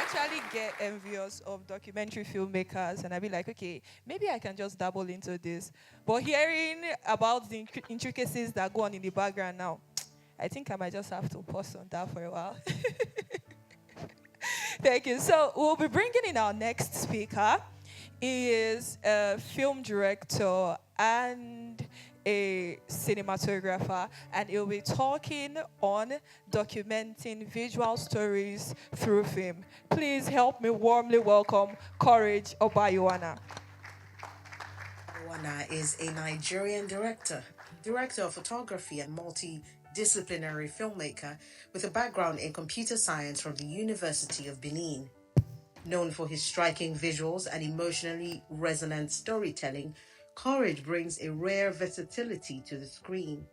actually get envious of documentary filmmakers, and I'd be like, okay, maybe I can just dabble into this. But hearing about the intricacies that go on in the background now, I think I might just have to pause on that for a while. Thank you. So we'll be bringing in our next speaker. He is a film director and a cinematographer, and he'll be talking on documenting visual stories through film. Please help me warmly welcome Courage Obayuwana. Obayuwana is a Nigerian director of photography and multidisciplinary filmmaker with a background in computer science from the University of Benin. Known for his striking visuals and emotionally resonant storytelling, Courage brings a rare versatility to the screen.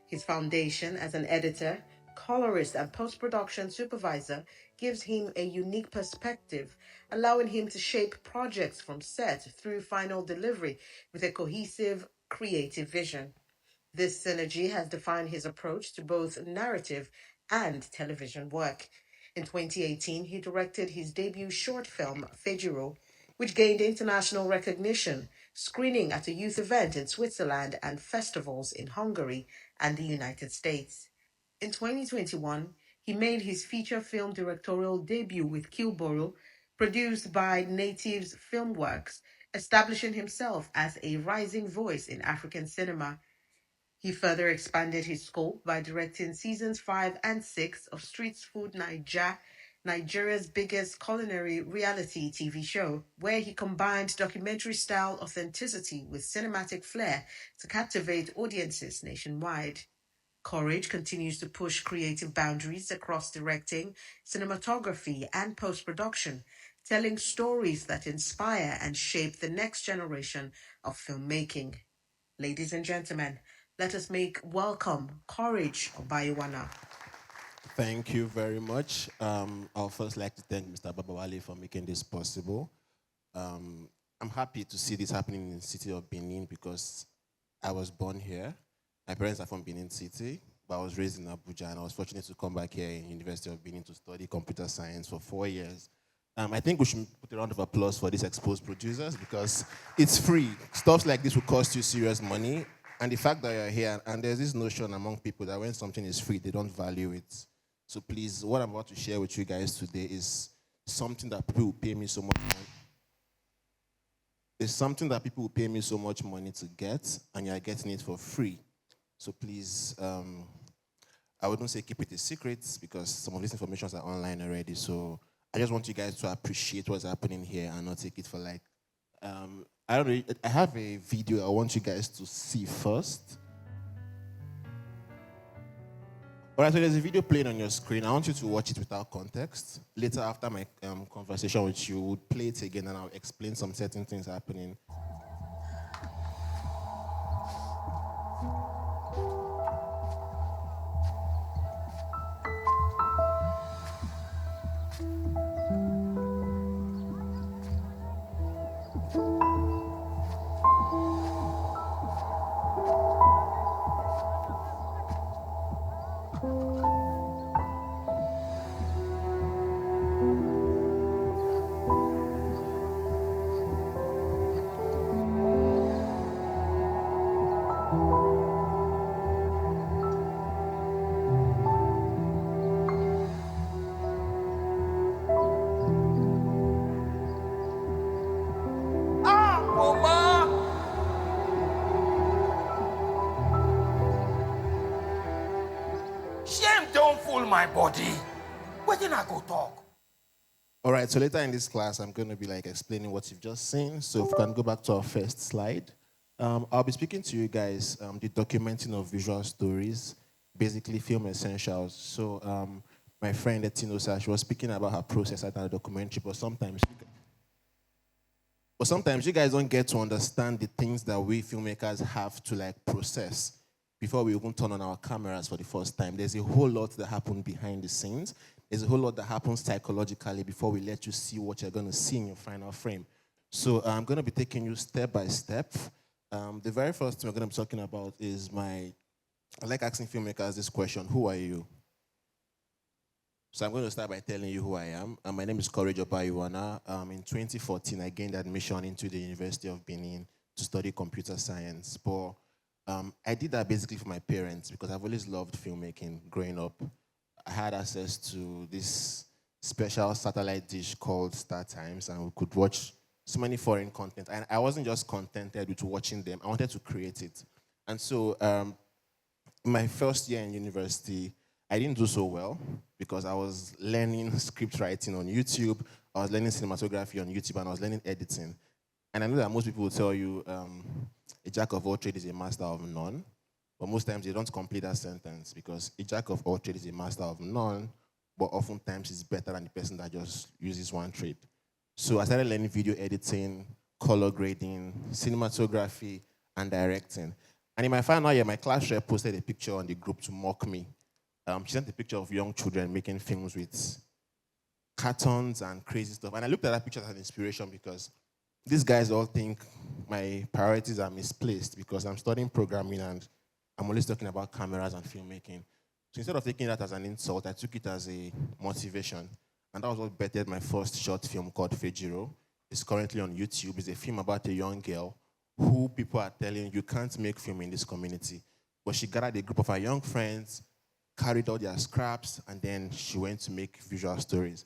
His foundation as an editor, colorist, and post production supervisor gives him a unique perspective, allowing him to shape projects from set through final delivery with a cohesive, creative vision. This synergy has defined his approach to both narrative and television work. In 2018, he directed his debut short film, Fejiro, which gained international recognition, screening at a youth event in Switzerland and festivals in Hungary and the United States. In 2021, he made his feature film directorial debut with Kilboro, produced by Natives Filmworks, establishing himself as a rising voice in African cinema. He further expanded his scope by directing seasons 5 and 6 of Street Food Naija, Nigeria's biggest culinary reality TV show, where he combined documentary style authenticity with cinematic flair to captivate audiences nationwide. Courage continues to push creative boundaries across directing, cinematography, and post production, telling stories that inspire and shape the next generation of filmmaking. Ladies and gentlemen, let us make welcome Courage Obayuwana. Thank you very much. I'll first like to thank Mr. Babawale for making this possible. I'm happy to see this happening in the city of Benin because I was born here. My parents are from Benin City, but I was raised in Abuja, and I was fortunate to come back here in University of Benin to study computer science for 4 years. I think we should put a round of applause for these exposed producers because it's free. Stuff like this will cost you serious money. And the fact that you're here, and there's this notion among people that when something is free, they don't value it. So please, what I'm about to share with you guys today is something that people will pay me so much money. It's something that people will pay me so much money to get, and you're getting it for free. So please, I wouldn't say keep it a secret because some of these informations are online already. So I just want you guys to appreciate what's happening here and not take it for like. I don't know. I have a video I want you guys to see first. All right, so there's a video playing on your screen. I want you to watch it without context. Later, after my conversation with you, we'll play it again and I'll explain some certain things happening. Ah, mama! Shame don't fool my body. Wetin I go talk? All right, so later in this class, I'm going to be like explaining what you've just seen. So if we can go back to our first slide. I'll be speaking to you guys the documenting of visual stories, basically film essentials. So my friend Etinosa, she was speaking about her process at a documentary, but sometimes you guys don't get to understand the things that we filmmakers have to like process before we even turn on our cameras for the first time. There's a whole lot that happens behind the scenes. There's a whole lot that happens psychologically before we let you see what you're going to see in your final frame. So I'm going to be taking you step by step. The very first thing we're going to be talking about is I like asking filmmakers this question: who are you? So I'm going to start by telling you who I am. My name is Obayuwana. In 2014, I gained admission into the University of Benin to study computer science. But I did that basically for my parents because I've always loved filmmaking growing up. I had access to this special satellite dish called Star Times, and we could watch so many foreign content. And I wasn't just contented with watching them, I wanted to create it. And so in my first year in university, I didn't do so well because I was learning script writing on YouTube, I was learning cinematography on YouTube, and I was learning editing. And I know that most people will tell you a jack of all trades is a master of none, but most times they don't complete that sentence because a jack of all trades is a master of none, but oftentimes it's better than the person that just uses one trade. So I started learning video editing, color grading, cinematography, and directing. And in my final year, my class rep posted a picture on the group to mock me. She sent a picture of young children making films with cartoons and crazy stuff. And I looked at that picture as an inspiration because these guys all think my priorities are misplaced because I'm studying programming and I'm always talking about cameras and filmmaking. So instead of taking that as an insult, I took it as a motivation. And that was what bettered my first short film called Fejiro. It's currently on YouTube. It's a film about a young girl who people are telling you can't make film in this community. But she gathered a group of her young friends, carried all their scraps, and then she went to make visual stories.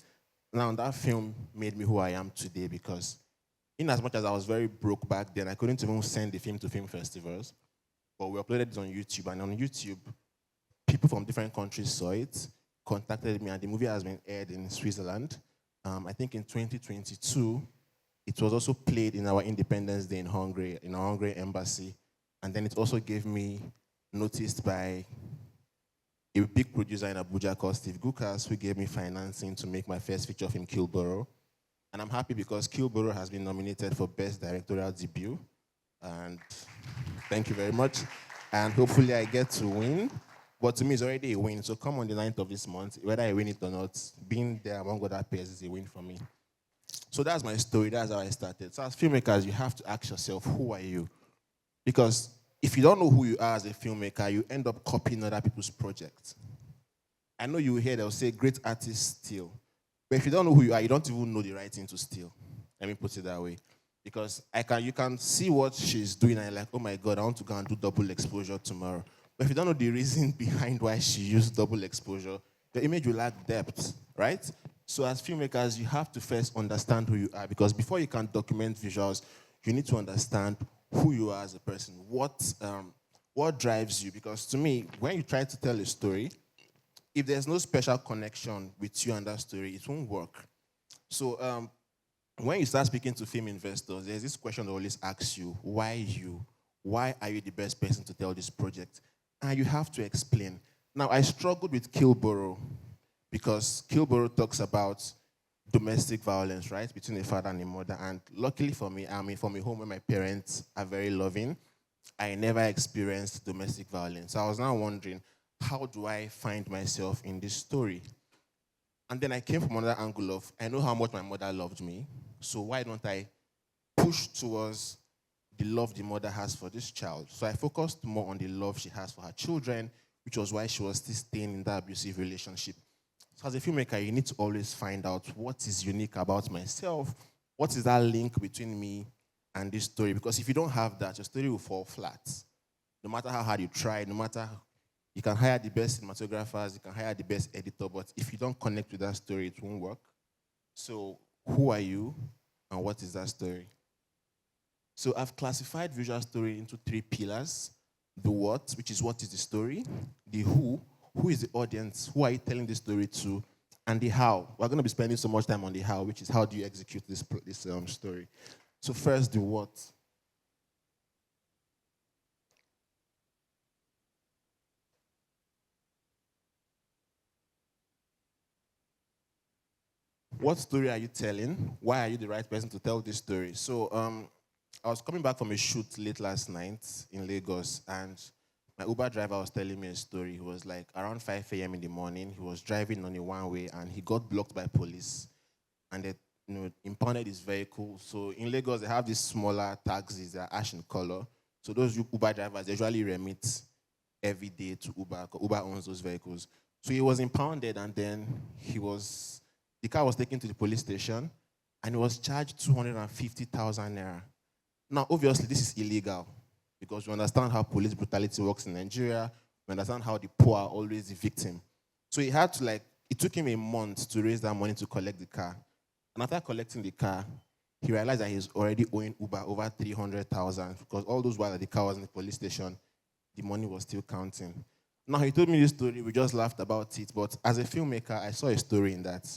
Now, that film made me who I am today because in as much as I was very broke back then, I couldn't even send the film to film festivals. But we uploaded it on YouTube, and on YouTube, people from different countries saw it, contacted me, and the movie has been aired in Switzerland. I think in 2022, it was also played in our Independence Day in Hungary, in our Hungary embassy. And then it also gave me noticed by a big producer in Abuja called Steve Gukas, who gave me financing to make my first feature film, Kilboro. And I'm happy because Kilboro has been nominated for Best Directorial Debut. And thank you very much. And hopefully I get to win. But to me, it's already a win. So come on the 9th of this month, whether I win it or not, being there among other peers is a win for me. So that's my story. That's how I started. So as filmmakers, you have to ask yourself, who are you? Because if you don't know who you are as a filmmaker, you end up copying other people's projects. I know you will hear they'll say great artists steal. But if you don't know who you are, you don't even know the right thing to steal. Let me put it that way. Because you can see what she's doing and you're like, oh my God, I want to go and do double exposure tomorrow. But if you don't know the reason behind why she used double exposure, the image will lack depth, right? So as filmmakers, you have to first understand who you are because before you can document visuals, you need to understand who you are as a person, what drives you. Because to me, when you try to tell a story, if there's no special connection with you and that story, it won't work. So when you start speaking to film investors, there's this question that always asks you, why you? Why are you the best person to tell this project? And you have to explain. Now, I struggled with Kilboro because Kilboro talks about domestic violence, right, between a father and a mother. And luckily for me, I'm from a home where my parents are very loving. I never experienced domestic violence. So I was now wondering, how do I find myself in this story? And then I came from another angle of, I know how much my mother loved me, so why don't I push towards the love the mother has for this child? So I focused more on the love she has for her children, which was why she was still staying in that abusive relationship. So as a filmmaker, you need to always find out what is unique about myself, what is that link between me and this story? Because if you don't have that, your story will fall flat. No matter how hard you try, no matter, you can hire the best cinematographers, you can hire the best editor, but if you don't connect with that story, it won't work. So who are you and what is that story? So I've classified visual story into 3 pillars. The what, which is what is the story, the who is the audience, who are you telling the story to, and the how. We're going to be spending so much time on the how, which is how do you execute this story. So first, the what. What story are you telling? Why are you the right person to tell this story? So I was coming back from a shoot late last night in Lagos, and my Uber driver was telling me a story. He was like, around 5 a.m. in the morning, he was driving on a one-way, and he got blocked by police, and they impounded his vehicle. So in Lagos, they have these smaller taxis that are ash in color. So those Uber drivers usually remit every day to Uber, because Uber owns those vehicles. So he was impounded, and then the car was taken to the police station, and he was charged 250,000 naira. Now, obviously, this is illegal because we understand how police brutality works in Nigeria. We understand how the poor are always the victim. So he had to it took him a month to raise that money to collect the car. And after collecting the car, he realized that he's already owing Uber over 300,000 because all those while the car was in the police station, the money was still counting. Now, he told me this story, we just laughed about it, but as a filmmaker, I saw a story in that.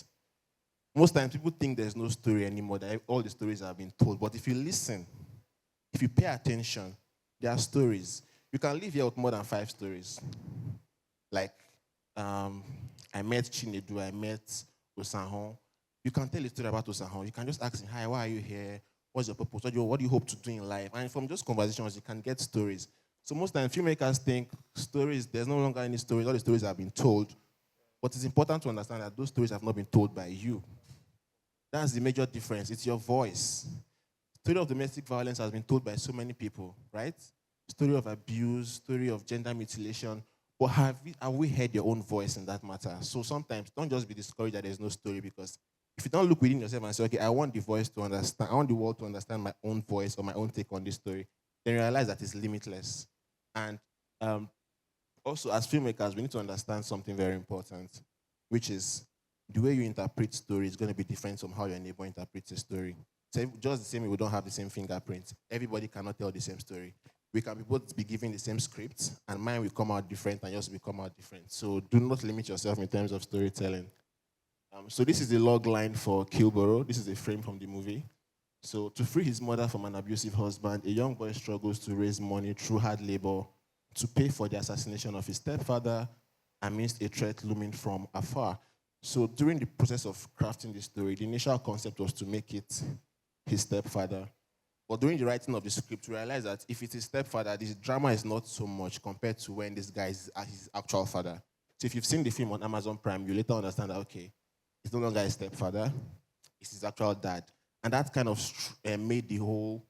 Most times, people think there's no story anymore, that all the stories have been told. But if you listen, if you pay attention, there are stories. You can live here with more than 5 stories. Like, I met Chinedu, I met Osanhon. You can tell a story about Osanhon. You can just ask him, hi, why are you here? What's your purpose? What do you hope to do in life? And from those conversations, you can get stories. So most times, filmmakers think stories, there's no longer any stories. All the stories have been told. But it's important to understand that those stories have not been told by you. That's the major difference. It's your voice. Story of domestic violence has been told by so many people, right? Story of abuse, story of gender mutilation. But have we heard your own voice in that matter? So sometimes don't just be discouraged that there's no story, because if you don't look within yourself and say, okay, I want the voice to understand, I want the world to understand my own voice or my own take on this story, then realize that it's limitless. And also, as filmmakers, we need to understand something very important, which is the way you interpret story is going to be different from how your neighbor interprets a story. So just the same way we don't have the same fingerprint. Everybody cannot tell the same story. We can both be given the same script, and mine will come out different, and yours will come out different. So do not limit yourself in terms of storytelling. So this is the log line for Kilborough. This is a frame from the movie. So to free his mother from an abusive husband, a young boy struggles to raise money through hard labor to pay for the assassination of his stepfather amidst a threat looming from afar. So during the process of crafting the story, the initial concept was to make it his stepfather. But during the writing of the script, we realized that if it's his stepfather, this drama is not so much compared to when this guy is his actual father. So if you've seen the film on Amazon Prime, you later understand that, okay, it's no longer his stepfather, it's his actual dad. And that kind of made the whole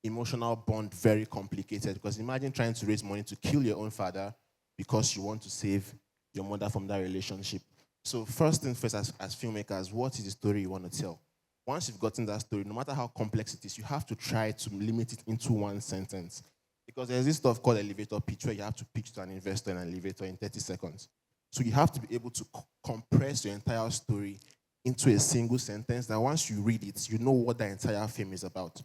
emotional bond very complicated, because imagine trying to raise money to kill your own father because you want to save your mother from that relationship. So first thing first, as filmmakers, what is the story you want to tell? Once you've gotten that story, no matter how complex it is, you have to try to limit it into one sentence. Because there's this stuff called elevator pitch, where you have to pitch to an investor in an elevator in 30 seconds. So you have to be able to compress your entire story into a single sentence that once you read it, you know what the entire film is about.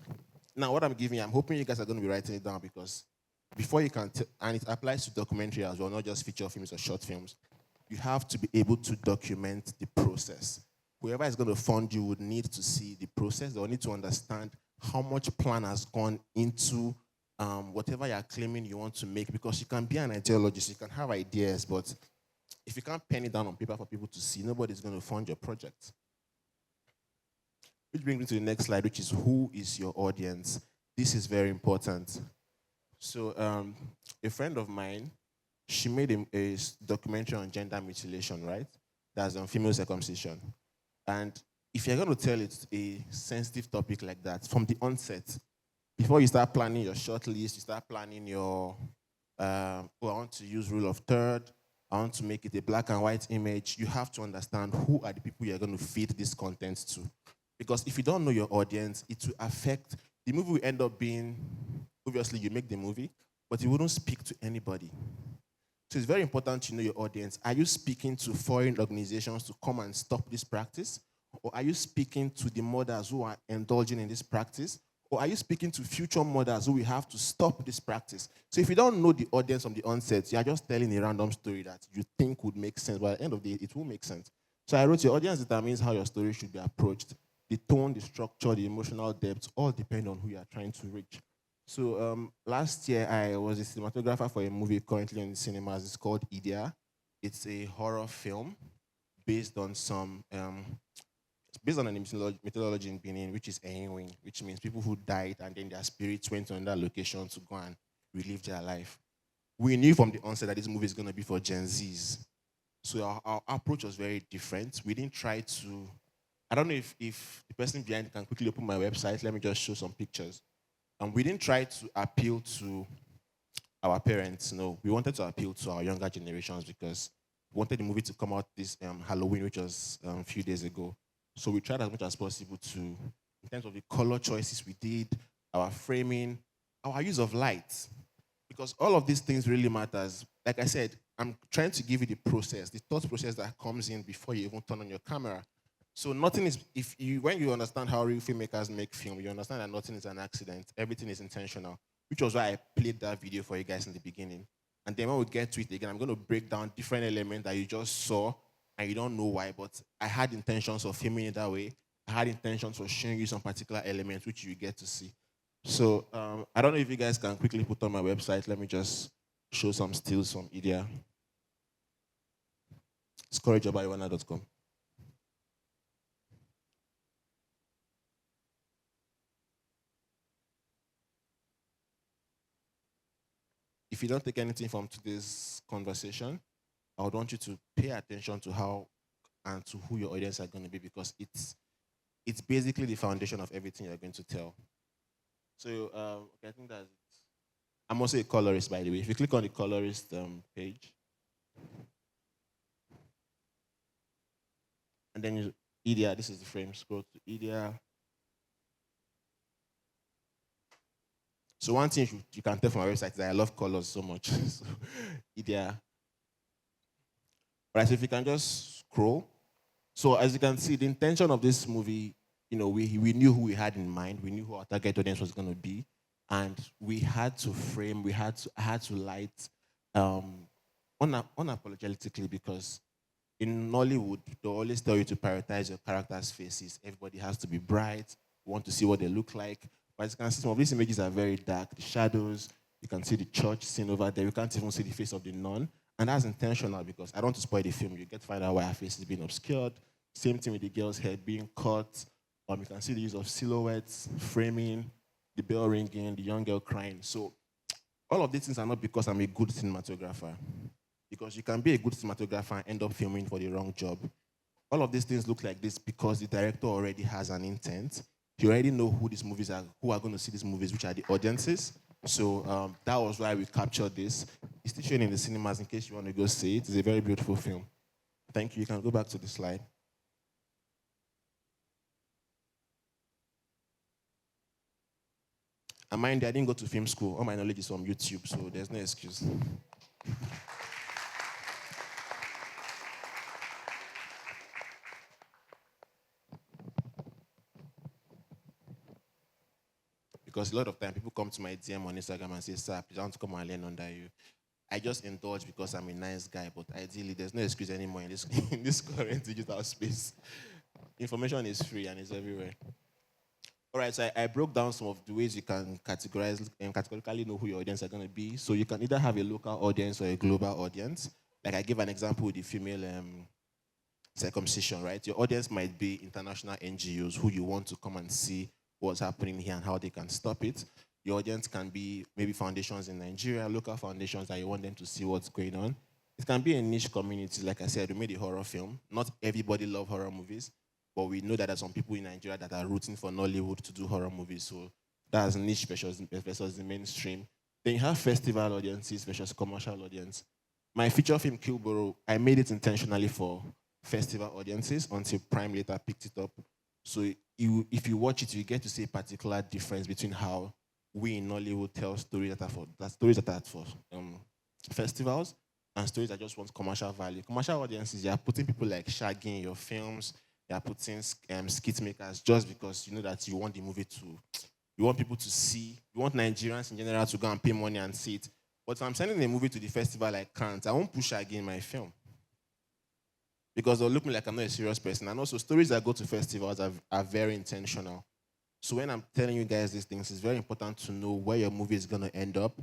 Now, what I'm giving you, I'm hoping you guys are going to be writing it down, because before you can, and it applies to documentary as well, not just feature films or short films, you have to be able to document the process. Whoever is going to fund you would need to see the process. They'll need to understand how much plan has gone into whatever you're claiming you want to make, because you can be an ideologist, you can have ideas, but if you can't pen it down on paper for people to see, nobody's going to fund your project. Which brings me to the next slide, which is who is your audience? This is very important. So a friend of mine, she made a documentary on gender mutilation, right? That's on female circumcision. And if you're going to tell it a sensitive topic like that from the onset, before you start planning your short list, you start planning your, I want to use rule of third, I want to make it a black and white image, you have to understand who are the people you're going to feed this content to. Because if you don't know your audience, it will affect, the movie will end up being, obviously you make the movie, but it wouldn't speak to anybody. So it's very important to know your audience. Are you speaking to foreign organizations to come and stop this practice? Or are you speaking to the mothers who are indulging in this practice? Or are you speaking to future mothers who will have to stop this practice? So if you don't know the audience from the onset, you are just telling a random story that you think would make sense, but at the end of the day, it will make sense. So I wrote, your audience determines how your story should be approached. The tone, the structure, the emotional depth, all depend on who you are trying to reach. So last year, I was a cinematographer for a movie currently in the cinemas. It's called Idia. It's a horror film based on based on a mythology in Benin, which is Ehinwin, which means people who died and then their spirits went to another location to go and relive their life. We knew from the onset that this movie is going to be for Gen Zs. So our approach was very different. We didn't try to, I don't know if the person behind can quickly open my website. Let me just show some pictures. And we didn't try to appeal to our parents. No, we wanted to appeal to our younger generations, because wanted the movie to come out this Halloween, which was a few days ago. So we tried as much as possible to, in terms of the color choices we did, our framing, our use of light, because all of these things really matters. Like I said, I'm trying to give you the process, the thought process that comes in before you even turn on your camera. So nothing is, if you, when you understand how real filmmakers make film, you understand that nothing is an accident. Everything is intentional, which was why I played that video for you guys in the beginning. And then when we get to it again, I'm going to break down different elements that you just saw and you don't know why, but I had intentions of filming it that way. I had intentions of showing you some particular elements which you get to see. So I don't know if you guys can quickly put on my website. Let me just show some stills from Idia. It's courageobayuwana.com. If you don't take anything from today's conversation, I would want you to pay attention to how and to who your audience are going to be, because it's basically the foundation of everything you're going to tell. So okay, I think that's it. I'm also a colorist, by the way. If you click on the colorist page, and then you, Idia, this is the frame, scroll to Idia. So one thing you can tell from my website is that I love colors so much. So, Idia. Right, so if you can just scroll. So as you can see, the intention of this movie, we knew who we had in mind. We knew who our target audience was going to be. And we had to frame, I had to light unapologetically, because in Nollywood, they always tell you to prioritize your characters' faces. Everybody has to be bright. You want to see what they look like. But as you can see, some of these images are very dark. The shadows, you can see the church scene over there. You can't even see the face of the nun. And that's intentional, because I don't want to spoil the film. You get to find out why her face is being obscured. Same thing with the girl's head being cut. You can see the use of silhouettes, framing, the bell ringing, the young girl crying. So all of these things are not because I'm a good cinematographer. Because you can be a good cinematographer and end up filming for the wrong job. All of these things look like this because the director already has an intent. He already know who these movies are, who are going to see these movies, which are the audiences. So that was why we captured this. It's still showing in the cinemas in case you want to go see it. It's a very beautiful film. Thank you. You can go back to the slide. And mind you, I didn't go to film school. All my knowledge is from YouTube, so there's no excuse. Because a lot of time people come to my DM on Instagram and say, "Sir, please, I want to come and learn under you." I just indulge because I'm a nice guy, but ideally, there's no excuse anymore in this in this current digital space. Information is free and it's everywhere. All right, so I broke down some of the ways you can categorize and categorically know who your audience are going to be. So you can either have a local audience or a global audience. Like I gave an example with the female circumcision, right? Your audience might be international NGOs who you want to come and see what's happening here and how they can stop it. Your audience can be maybe foundations in Nigeria, local foundations that you want them to see what's going on. It can be a niche community. Like I said, we made a horror film. Not everybody loves horror movies, but we know that there's some people in Nigeria that are rooting for Nollywood to do horror movies. So that's niche versus the mainstream. Then you have festival audiences versus commercial audience. My feature film, Kilboro, I made it intentionally for festival audiences until Prime later picked it up. So if you watch it, you get to see a particular difference between how we in Nollywood tell stories that are for festivals and stories that just want commercial value. Commercial audiences, you are putting people like Shaggy in your films. You are putting skit makers just because you know that you want the movie to, you want people to see, you want Nigerians in general to go and pay money and see it. But if I'm sending a movie to the festival, I can't. I won't push Shaggy in my film, because they'll look me like I'm not a serious person. And also, stories that go to festivals are very intentional. So when I'm telling you guys these things, it's very important to know where your movie is going to end up,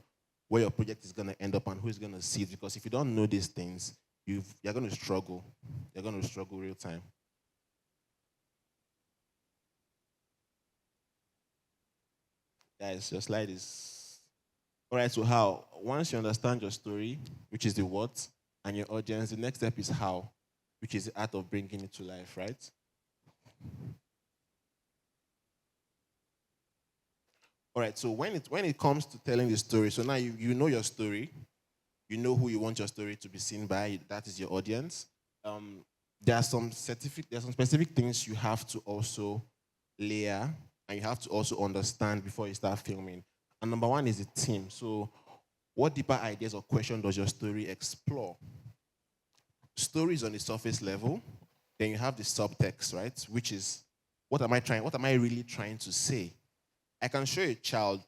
where your project is going to end up, and who is going to see it. Because if you don't know these things, you're going to struggle. You're going to struggle real time. Guys, your slide is... All right, so how? Once you understand your story, which is the what, and your audience, the next step is how, which is the art of bringing it to life, right? All right, so when it comes to telling the story, so now you know your story, You know who you want your story to be seen by. That is your audience. Um, there are some specific things you have to also layer and you have to also understand before you start filming. And number one is the theme. So, what deeper ideas or question does your story explore? Stories on the surface level, then you have the subtext, right? Which is what am I really trying to say? I can show a child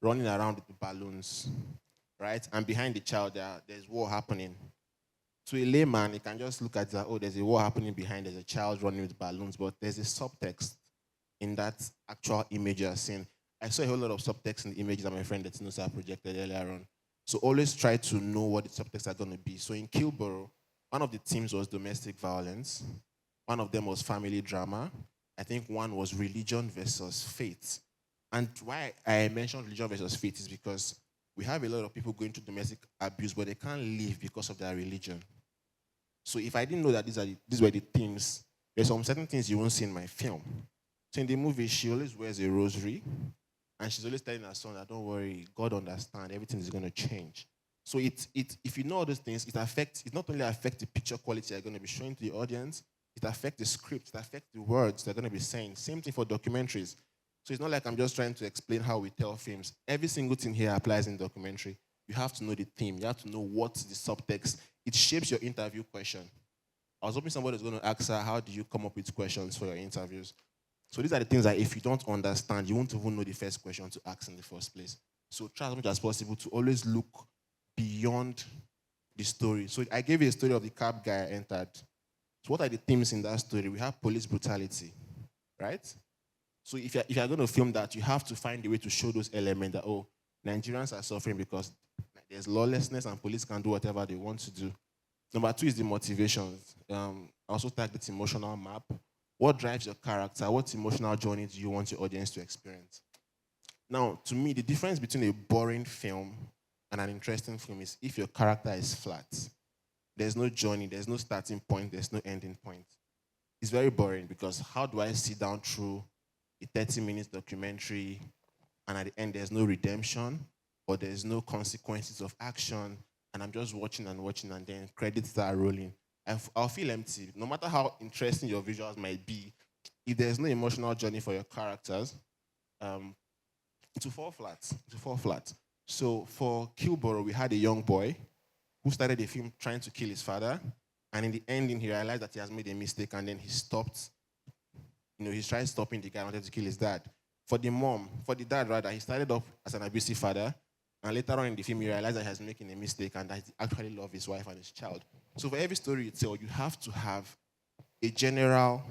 running around with the balloons, right? And behind the child, there's war happening. To a layman, he can just look at that, oh, there's a war happening behind, there's a child running with balloons, but there's a subtext in that actual image you're seeing. I saw a whole lot of subtext in the images that my friend Letinosa projected earlier on. So always try to know what the subtexts are going to be. So in Kilborough, one of the themes was domestic violence. One of them was family drama. I think one was religion versus faith. And why I mentioned religion versus faith is because we have a lot of people going through domestic abuse, but they can't leave because of their religion. So if I didn't know that these were the themes, there's some certain things you won't see in my film. So in the movie, she always wears a rosary, and she's always telling her son that don't worry, God understands, everything is going to change. So if you know all those things, it not only affects the picture quality you're going to be showing to the audience, it affects the script, it affects the words they're going to be saying. Same thing for documentaries. So it's not like I'm just trying to explain how we tell films. Every single thing here applies in documentary. You have to know the theme. You have to know what's the subtext. It shapes your interview question. I was hoping somebody was going to ask her, how do you come up with questions for your interviews? So these are the things that if you don't understand, you won't even know the first question to ask in the first place. So try as much as possible to always look beyond the story. So I gave you a story of the cab guy I entered. So what are the themes in that story? We have police brutality, right? So if you're going to film that, you have to find a way to show those elements that, oh, Nigerians are suffering because there's lawlessness and police can do whatever they want to do. Number two is the motivations. I also tagged it emotional map. What drives your character? What emotional journey do you want your audience to experience? Now, to me, the difference between a boring film and an interesting film is if your character is flat. There's no journey, there's no starting point, there's no ending point. It's very boring because how do I sit down through a 30 minutes documentary and at the end there's no redemption or there's no consequences of action and I'm just watching and then credits start rolling. I'll feel empty. No matter how interesting your visuals might be, if there's no emotional journey for your characters, it will fall flat. It will fall flat. So for Kilborough, we had a young boy who started the film trying to kill his father. And in the ending, he realized that he has made a mistake and then he stopped. He tried stopping the guy who wanted to kill his dad. For the dad rather, he started off as an abusive father. And later on in the film, he realized that he was making a mistake and that he actually loved his wife and his child. So for every story you tell, you have to have a general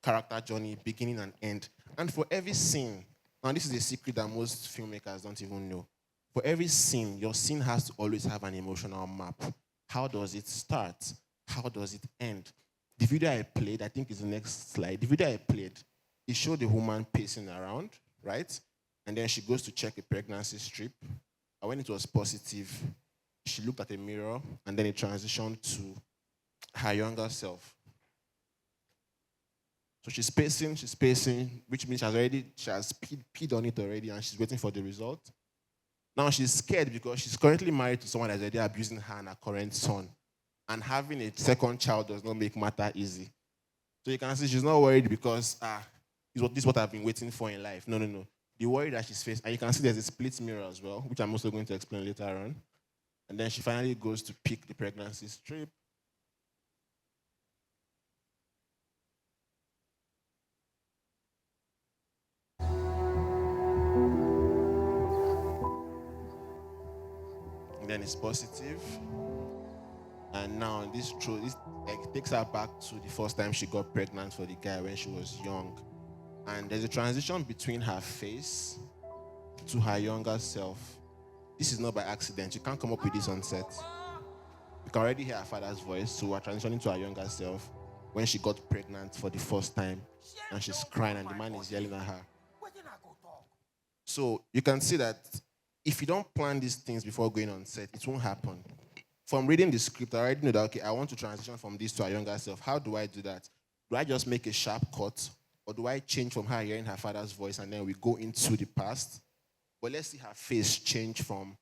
character journey, beginning and end. And for every scene, and this is a secret that most filmmakers don't even know, for every scene, your scene has to always have an emotional map. How does it start? How does it end? The video I played, I think is the next slide. The video I played, it showed the woman pacing around, right? And then she goes to check a pregnancy strip. And when it was positive, she looked at a mirror and then it transitioned to her younger self. So she's pacing, which means she has peed on it already and she's waiting for the result. Now she's scared because she's currently married to someone that's already abusing her and her current son. And having a second child does not make matter easy. So you can see she's not worried because, this is what I've been waiting for in life. No. The worry that she's faced, and you can see there's a split mirror as well, which I'm also going to explain later on. And then she finally goes to pick the pregnancy strip. And then it's positive. And now this takes her back to the first time she got pregnant for the guy when she was young. And there's a transition between her face to her younger self. This is not by accident. You can't come up with this on set. You can already hear her father's voice. So we're transitioning to her younger self when she got pregnant for the first time. And she's crying and the man is yelling at her. So you can see that if you don't plan these things before going on set, it won't happen. From reading the script, I already know that, okay, I want to transition from this to her younger self. How do I do that? Do I just make a sharp cut? Or do I change from her hearing her father's voice and then we go into the past? But let's see her face change from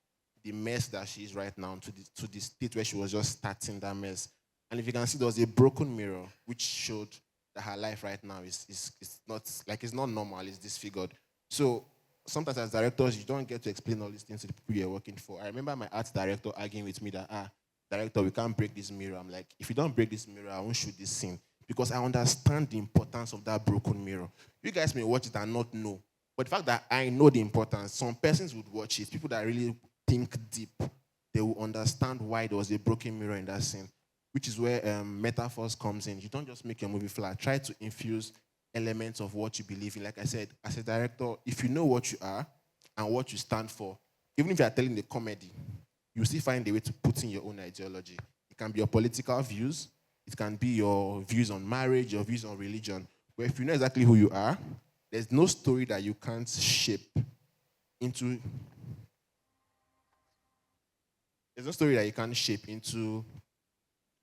the mess that she is right now to the state where she was just starting that mess. And if you can see, there was a broken mirror which showed that her life right now is not like it's not normal, it's disfigured. So sometimes as directors, you don't get to explain all these things to the people you're working for. I remember my art director arguing with me that director, we can't break this mirror. I'm like, if you don't break this mirror, I won't shoot this scene. Because I understand the importance of that broken mirror. You guys may watch it and not know. But the fact that I know the importance, some persons would watch it, people that really think deep, they will understand why there was a broken mirror in that scene, which is where metaphors comes in. You don't just make your movie flat. Try to infuse elements of what you believe in. Like I said, as a director, if you know what you are and what you stand for, even if you are telling the comedy, you still find a way to put in your own ideology. It can be your political views, it can be your views on marriage, your views on religion. But if you know exactly who you are, there's no story that you can't shape into. There's no story that you can't shape into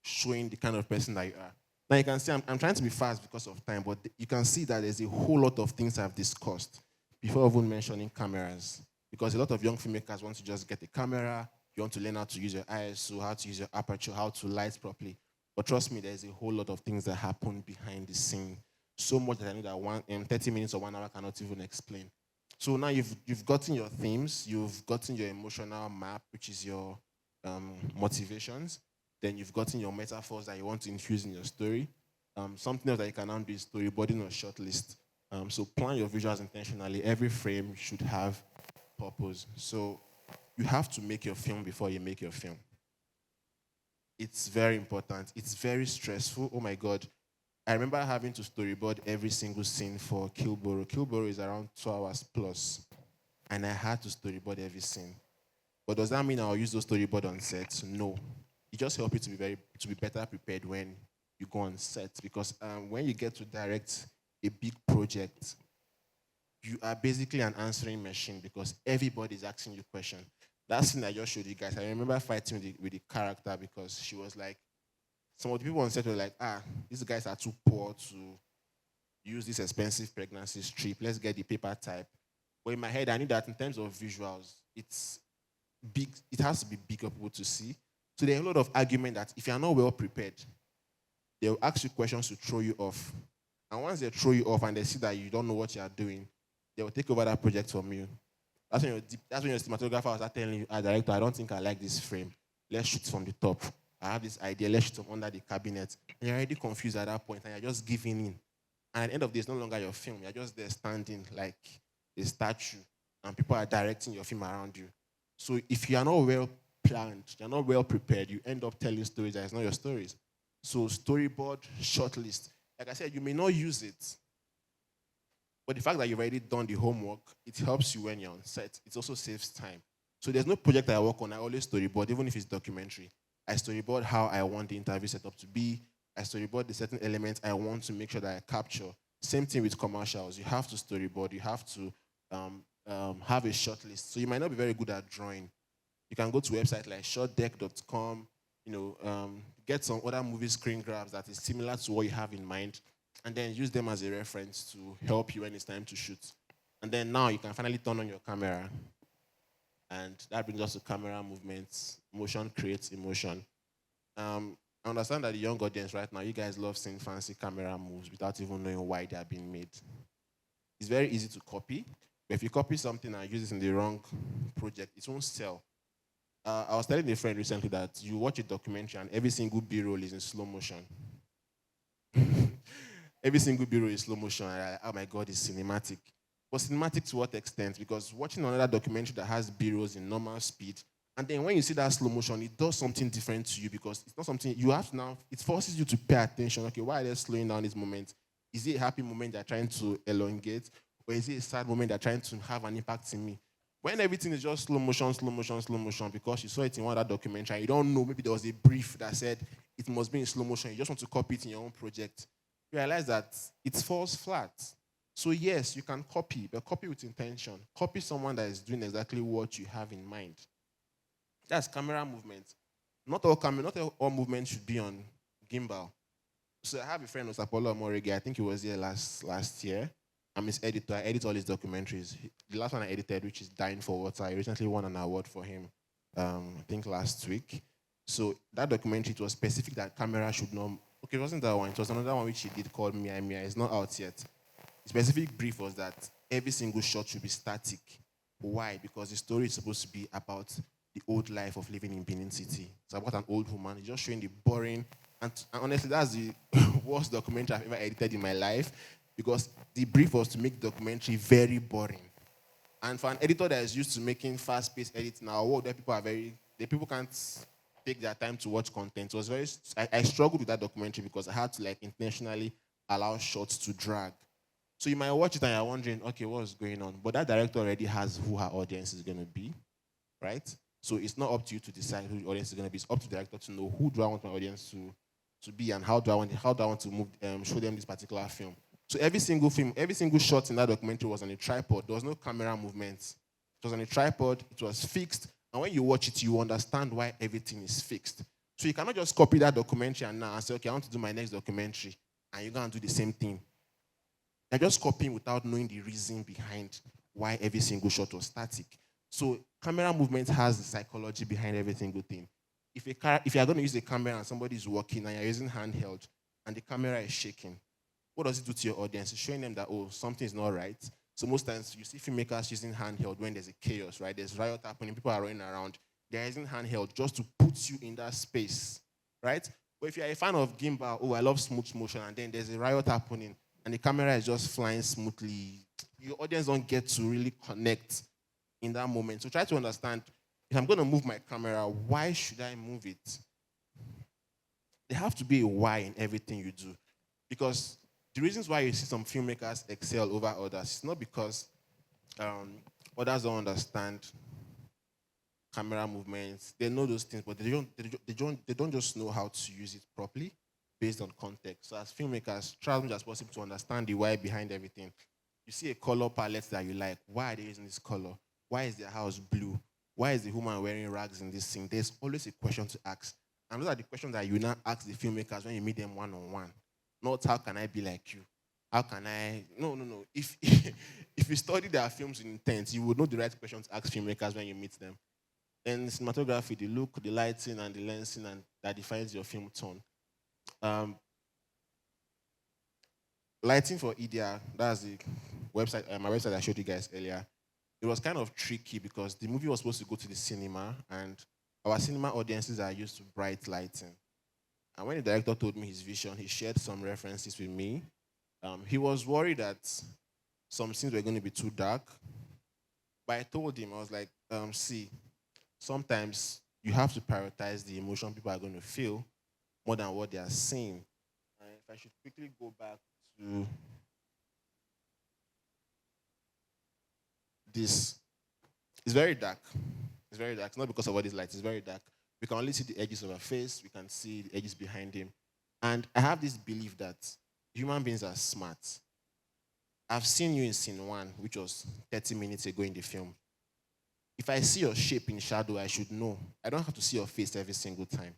showing the kind of person that you are. Now you can see I'm trying to be fast because of time, but you can see that there's a whole lot of things I've discussed before even mentioning cameras. Because a lot of young filmmakers want to just get a camera, you want to learn how to use your ISO, how to use your aperture, how to light properly. But trust me, there's a whole lot of things that happen behind the scene. So much that I know that 30 minutes or 1 hour cannot even explain. So now you've gotten your themes, you've gotten your emotional map, which is your motivations. Then you've gotten your metaphors that you want to infuse in your story. Something else that you can now do is storyboarding or short list. So plan your visuals intentionally. Every frame should have purpose. So you have to make your film before you make your film. It's very important. It's very stressful. Oh my God. I remember having to storyboard every single scene for Kilboro. Kilboro is around 2 hours plus. And I had to storyboard every scene. But does that mean I'll use those storyboard on set? No. It just helps you to be better prepared when you go on set. Because when you get to direct a big project, you are basically an answering machine because everybody is asking you questions. That scene I just showed you guys, I remember fighting with the character because she was like, some of the people on set were like, these guys are too poor to use this expensive pregnancy strip. Let's get the paper type. But in my head, I knew that in terms of visuals, it's big. It has to be big for people to see. So there's a lot of argument that if you're not well prepared, they'll ask you questions to throw you off. And once they throw you off and they see that you don't know what you are doing, they will take over that project from you. That's when your cinematographer was telling you, director, I don't think I like this frame. Let's shoot from the top. I have this idea, let's shoot from under the cabinet. And you're already confused at that point and you're just giving in. And at the end of the day, it's no longer your film. You're just there standing like a statue and people are directing your film around you. So if you are not well planned, you're not well prepared, you end up telling stories that is not your stories. So storyboard, shortlist. Like I said, you may not use it, but the fact that you've already done the homework, it helps you when you're on set. It also saves time. So there's no project that I work on, I always storyboard, even if it's documentary. I storyboard how I want the interview setup to be. I storyboard the certain elements I want to make sure that I capture. Same thing with commercials. You have to storyboard. You have to have a short list. So you might not be very good at drawing. You can go to a website like shotdeck.com, get some other movie screen grabs that is similar to what you have in mind, and then use them as a reference to help you when it's time to shoot. And then now you can finally turn on your camera. And that brings us to camera movements. Motion creates emotion. I understand that the young audience right now, you guys love seeing fancy camera moves without even knowing why they are being made. It's very easy to copy, but if you copy something and use it in the wrong project, it won't sell. I was telling a friend recently that you watch a documentary and every single B-roll is in slow motion. Every single B-roll is slow motion. Oh my God, it's cinematic. But cinematic to what extent? Because watching another documentary that has B-rolls in normal speed, and then when you see that slow motion, it does something different to you because it's not something you have to now, it forces you to pay attention. Okay, why are they slowing down this moment? Is it a happy moment they're trying to elongate? Or is it a sad moment they're trying to have an impact in me? When everything is just slow motion, slow motion, slow motion, because you saw it in one of that documentary, and you don't know, maybe there was a brief that said it must be in slow motion, you just want to copy it in your own project, you realize that it falls flat. So yes, you can copy, but copy with intention. Copy someone that is doing exactly what you have in mind. That's camera movement. Not all movements should be on gimbal. So I have a friend, Osapolo Morege. I think he was here last year. I'm his editor. I edit all his documentaries. The last one I edited, which is Dying for Water, I recently won an award for him. I think last week. So that documentary, it was specific that camera should not. Okay, it wasn't that one. It was another one which she did called Mia Mia. It's not out yet. The specific brief was that every single shot should be static. Why? Because the story is supposed to be about the old life of living in Benin City. It's about an old woman. It's just showing the boring. And honestly, that's the worst documentary I've ever edited in my life because the brief was to make the documentary very boring. And for an editor that is used to making fast-paced edits now, what the people are the people can't take their time to watch content. It was very. I struggled with that documentary because I had to like intentionally allow shots to drag. So you might watch it and you're wondering, okay, what's going on? But that director already has who her audience is going to be, right? So it's not up to you to decide who the audience is going to be. It's up to the director to know who do I want my audience to be and how do I want to move show them this particular film. So every single film, every single shot in that documentary was on a tripod. There was no camera movements. It was on a tripod. It was fixed. And when you watch it, you understand why everything is fixed. So you cannot just copy that documentary and now and say, okay, I want to do my next documentary, and you're going to do the same thing. They're just copying without knowing the reason behind why every single shot was static. So camera movement has the psychology behind every single thing. If you're going to use a camera and somebody is walking and you're using handheld and the camera is shaking, what does it do to your audience? It's showing them that, oh, something is not right. So most times you see filmmakers using handheld when there's a chaos, right? There's riot happening, people are running around. They're using handheld just to put you in that space, right? But if you're a fan of gimbal, oh, I love smooth motion, and then there's a riot happening, and the camera is just flying smoothly, your audience don't get to really connect in that moment. So try to understand, if I'm going to move my camera, why should I move it? There have to be a why in everything you do. Because the reasons why you see some filmmakers excel over others is not because others don't understand camera movements. They know those things, but they don't just know how to use it properly based on context. So as filmmakers, try as much as possible to understand the why behind everything. You see a color palette that you like. Why are they using this color? Why is their house blue? Why is the woman wearing rags in this scene? There's always a question to ask. And those are the questions that you now ask the filmmakers when you meet them one-on-one. Not how can I be like you? How can I? No, no, no. If if you study their films in intent, you would know the right questions to ask filmmakers when you meet them. Then cinematography, the look, the lighting, and the lensing, and that defines your film tone. Um, Lighting for EDR, that's the website, my website I showed you guys earlier. It was kind of tricky because the movie was supposed to go to the cinema, and our cinema audiences are used to bright lighting. And when the director told me his vision, he shared some references with me. He was worried that some scenes were going to be too dark. But I told him, I was like, see, sometimes you have to prioritize the emotion people are going to feel more than what they are seeing. And if I should quickly go back to this, it's very dark. It's very dark. It's not because of all these lights, it's very dark. We can only see the edges of her face, we can see the edges behind him. And I have this belief that human beings are smart. I've seen you in scene one, which was 30 minutes ago in the film. If I see your shape in shadow, I should know. I don't have to see your face every single time,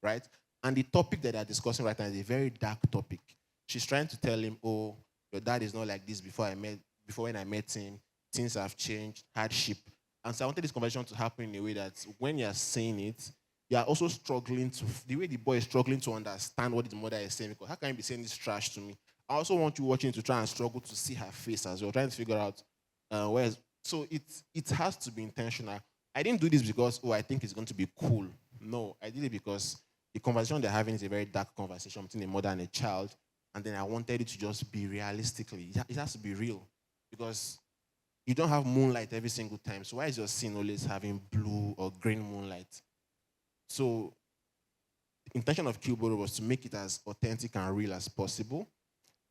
right? And the topic that they're discussing right now is a very dark topic. She's trying to tell him, oh, your dad is not like this before when I met him. Things have changed, hardship. And so I wanted this conversation to happen in a way that when you're saying it, you're also struggling the way the boy is struggling to understand what his mother is saying, because how can you be saying this trash to me? I also want you watching to try and struggle to see her face as well, trying to figure out so it has to be intentional. I didn't do this because, I think it's going to be cool. No, I did it because the conversation they're having is a very dark conversation between a mother and a child. And then I wanted it to just be realistically. It has to be real. Because you don't have moonlight every single time. So why is your scene always having blue or green moonlight? So the intention of Kilboro was to make it as authentic and real as possible.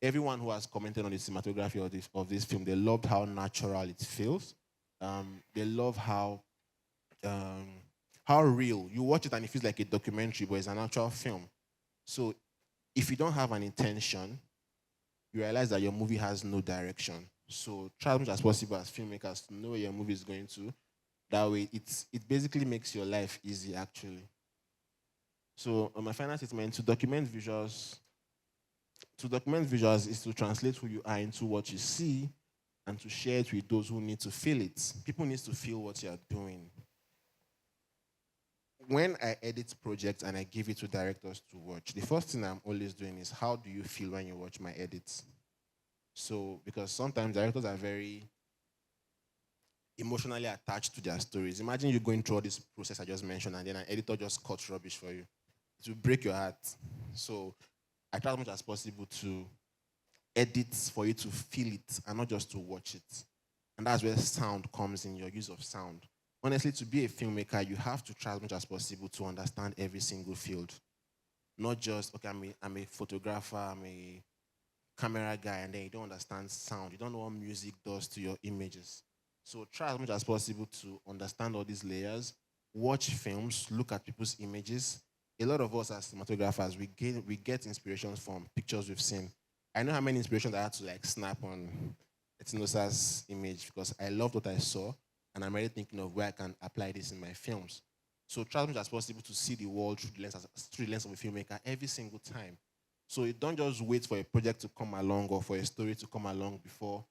Everyone who has commented on the cinematography of this film, they loved how natural it feels. They love how real. You watch it and it feels like a documentary, but it's an actual film. So if you don't have an intention, you realize that your movie has no direction. So try as much as possible as filmmakers to know where your movie is going to. That way, it basically makes your life easy, actually. So my final statement, to document visuals is to translate who you are into what you see and to share it with those who need to feel it. People need to feel what you're doing. when I edit projects and I give it to directors to watch, the first thing I'm always doing is how do you feel when you watch my edits? So, because sometimes directors are very emotionally attached to their stories. Imagine you going through all this process I just mentioned and then an editor just cuts rubbish for you. It will break your heart. So, I try as much as possible to edit for you to feel it and not just to watch it. And that's where sound comes in, your use of sound. Honestly, to be a filmmaker, you have to try as much as possible to understand every single field. Not just, okay, I'm a photographer, I'm a camera guy, and then you don't understand sound. You don't know what music does to your images. So try as much as possible to understand all these layers. Watch films, look at people's images. A lot of us as cinematographers, we get inspirations from pictures we've seen. I know how many inspirations I had to like snap on Etinosa's image because I loved what I saw, and I'm already thinking of where I can apply this in my films. So try as much as possible to see the world through the lens of a filmmaker every single time. So you don't just wait for a project to come along or for a story to come along before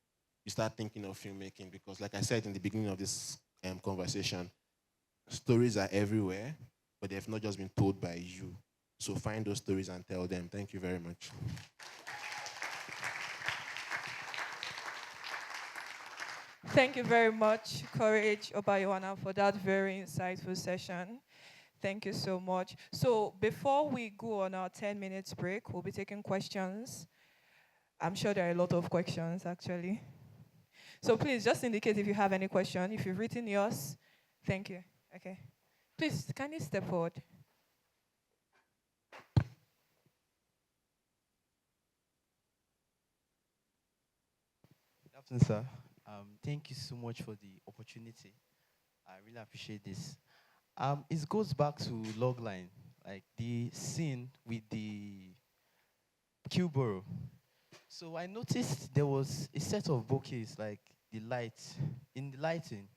you start thinking of filmmaking. Because, like I said in the beginning of this conversation, stories are everywhere, but they have not just been told by you. So find those stories and tell them. Thank you very much. Thank you very much, Courage Obayuwana, for that very insightful session. Thank you so much. So before we go on our 10 minutes break, we'll be taking questions. I'm sure there are a lot of questions, actually. So please just indicate if you have any question. If you've written yours, thank you. Okay. Please, can you step forward? Good afternoon, sir. Thank you so much for the opportunity. I really appreciate this. It goes back to logline, like the scene with the Q-Borough. So I noticed there was a set of bouquets, like the light, in the lighting,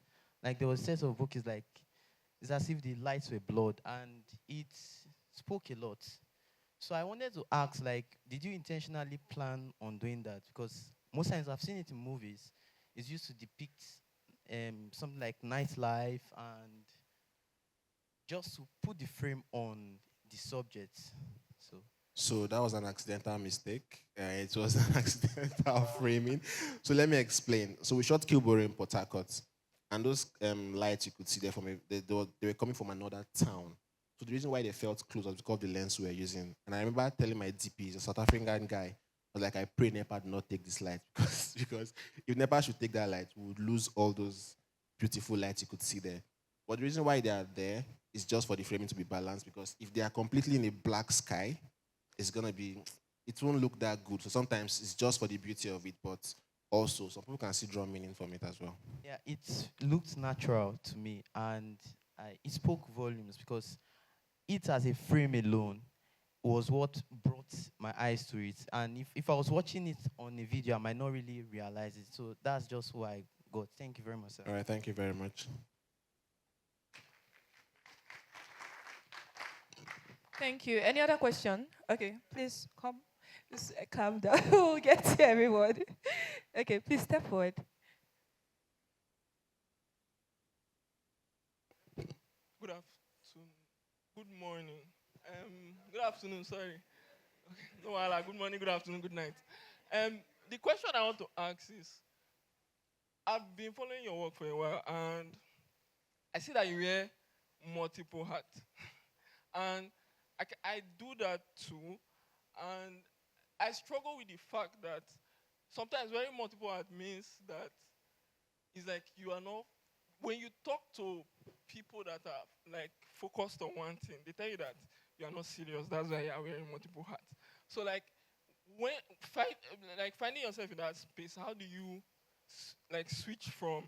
like there was a set of bouquets, like it's as if the lights were blurred, and it spoke a lot. So I wanted to ask, like, did you intentionally plan on doing that? Because most times I've seen it in movies, it's used to depict something like nightlife and just to put the frame on the subject. So So that was an accidental mistake. It was an accidental framing. So let me explain. So we shot Kilboro in Port Harcourt, and those lights you could see there from they were coming from another town. So the reason why they felt close was because of the lens we were using. And I remember telling my DP, he's a South African guy, I was like, I pray NEPA do not take this light because if NEPA should take that light, we would lose all those beautiful lights you could see there. But the reason why they are there is just for the framing to be balanced because if they are completely in a black sky, it's gonna be, it won't look that good. So sometimes it's just for the beauty of it, but also some people can see draw meaning from it as well. yeah, it looked natural to me, and it spoke volumes because it as a frame alone was what brought my eyes to it. And if I was watching it on a video, I might not really realize it. So that's just who I got. Thank you very much, sir. All right, thank you very much. Thank you. Any other question? Okay, please come. Just calm down. We'll get to everyone. Okay, please step forward. Good afternoon. Good morning. Good afternoon. Sorry. No, good morning. Good afternoon. Good night. The question I want to ask is: I've been following your work for a while, and I see that you wear multiple hats, and I do that too, and I struggle with the fact that sometimes wearing multiple hats means that it's like you are not. When you talk to people that are like focused on one thing, they tell you that you are not serious. That's why you are wearing multiple hats. So like when finding yourself in that space, how do you like switch from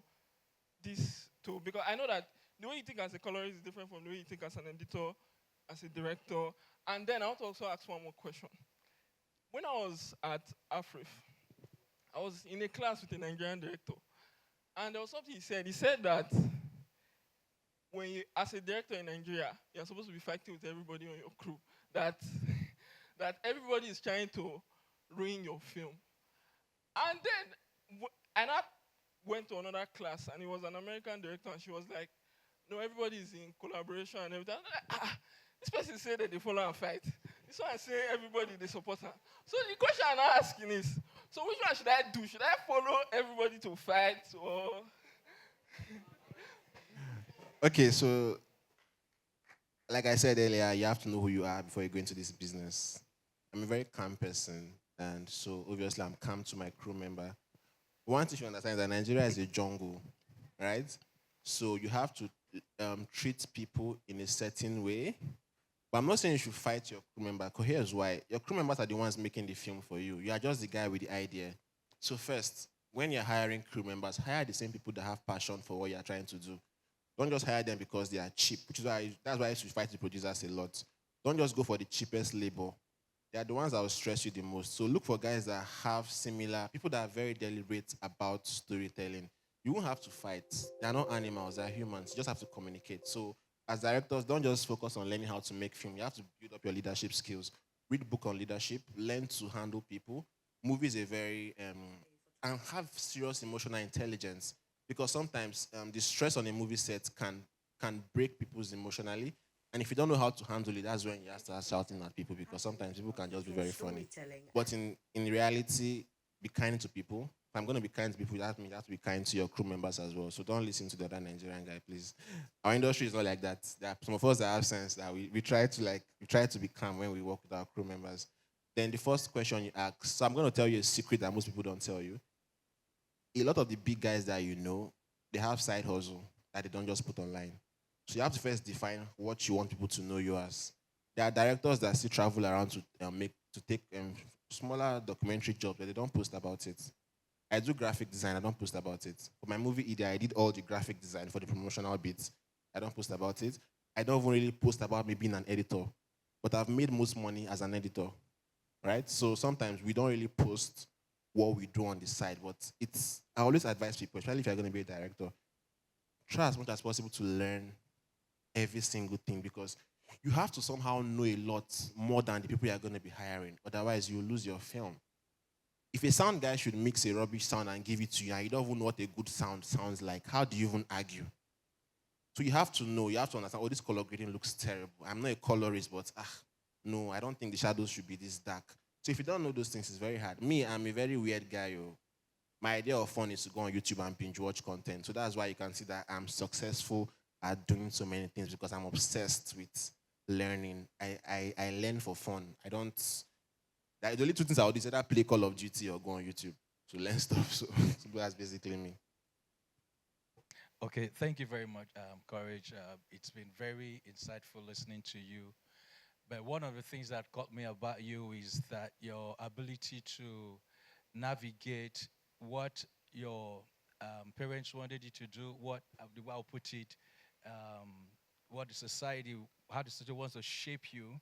this to, because I know that the way you think as a colorist is different from the way you think as an editor, as a director. And then I want to also ask one more question. When I was at Afrif, I was in a class with a Nigerian director. And there was something he said. He said that when you, as a director in Nigeria, you're supposed to be fighting with everybody on your crew. That that everybody is trying to ruin your film. And then and I went to another class, and it was an American director, and she was like, everybody is in collaboration and everything. I'm like, this person said that they follow and fight. This one say everybody they support her. So the question I'm asking is, so which one should I do? Should I follow everybody to fight or? Okay, so like I said earlier, you have to know who you are before you go into this business. I'm a very calm person, and so obviously I'm calm to my crew member. One thing you understand is that Nigeria is a jungle, right? So you have to treat people in a certain way. But I'm not saying you should fight your crew member, because here's why. Your crew members are the ones making the film for you. You are just the guy with the idea. So first, when you're hiring crew members, hire the same people that have passion for what you're trying to do. Don't just hire them because they are cheap, which is why that's why I used to fight the producers a lot. Don't just go for the cheapest labor. They are the ones that will stress you the most. So look for guys that have similar people that are very deliberate about storytelling. You won't have to fight. They are not animals, they are humans. You just have to communicate. So as directors, don't just focus on learning how to make film. You have to build up your leadership skills. Read book on leadership, learn to handle people. Movies are very and have serious emotional intelligence, because sometimes the stress on a movie set can break people's emotionally. And if you don't know how to handle it, that's when you have to start shouting at people, because sometimes people can just be very funny. But in reality, be kind to people. If I'm going to be kind to people, that means you have to be kind to your crew members as well. So don't listen to the other Nigerian guy, please. Our industry is not like that. There are some of us that have sense that we try to be calm when we work with our crew members. Then the first question you ask, so I'm going to tell you a secret that most people don't tell you. A lot of the big guys that you know, they have side hustle that they don't just put online. So you have to first define what you want people to know you as. There are directors that still travel around to take smaller documentary jobs, but they don't post about it. I do graphic design, I don't post about it. For my movie Ida, I did all the graphic design for the promotional bits. I don't post about it. I don't even really post about me being an editor, but I've made most money as an editor, right? So sometimes we don't really post what we do on the side, but I always advise people, especially if you're going to be a director, try as much as possible to learn every single thing, because you have to somehow know a lot more than the people you are going to be hiring. Otherwise, you'll lose your film. If a sound guy should mix a rubbish sound and give it to you and you don't even know what a good sound sounds like, how do you even argue? So you have to know, you have to understand, this color grading looks terrible. I'm not a colorist, but no, I don't think the shadows should be this dark. So if you don't know those things, it's very hard. Me, I'm a very weird guy. Yo. My idea of fun is to go on YouTube and binge watch content. So that's why you can see that I'm successful at doing so many things, because I'm obsessed with learning. I learn for fun. I don't. The only two things I would do is either play Call of Duty or go on YouTube to learn stuff. So that's basically me. Okay, thank you very much, Courage. It's been very insightful listening to you. But one of the things that caught me about you is that your ability to navigate what your parents wanted you to do, the way I'll put it, um, what the society, how the society wants to shape you,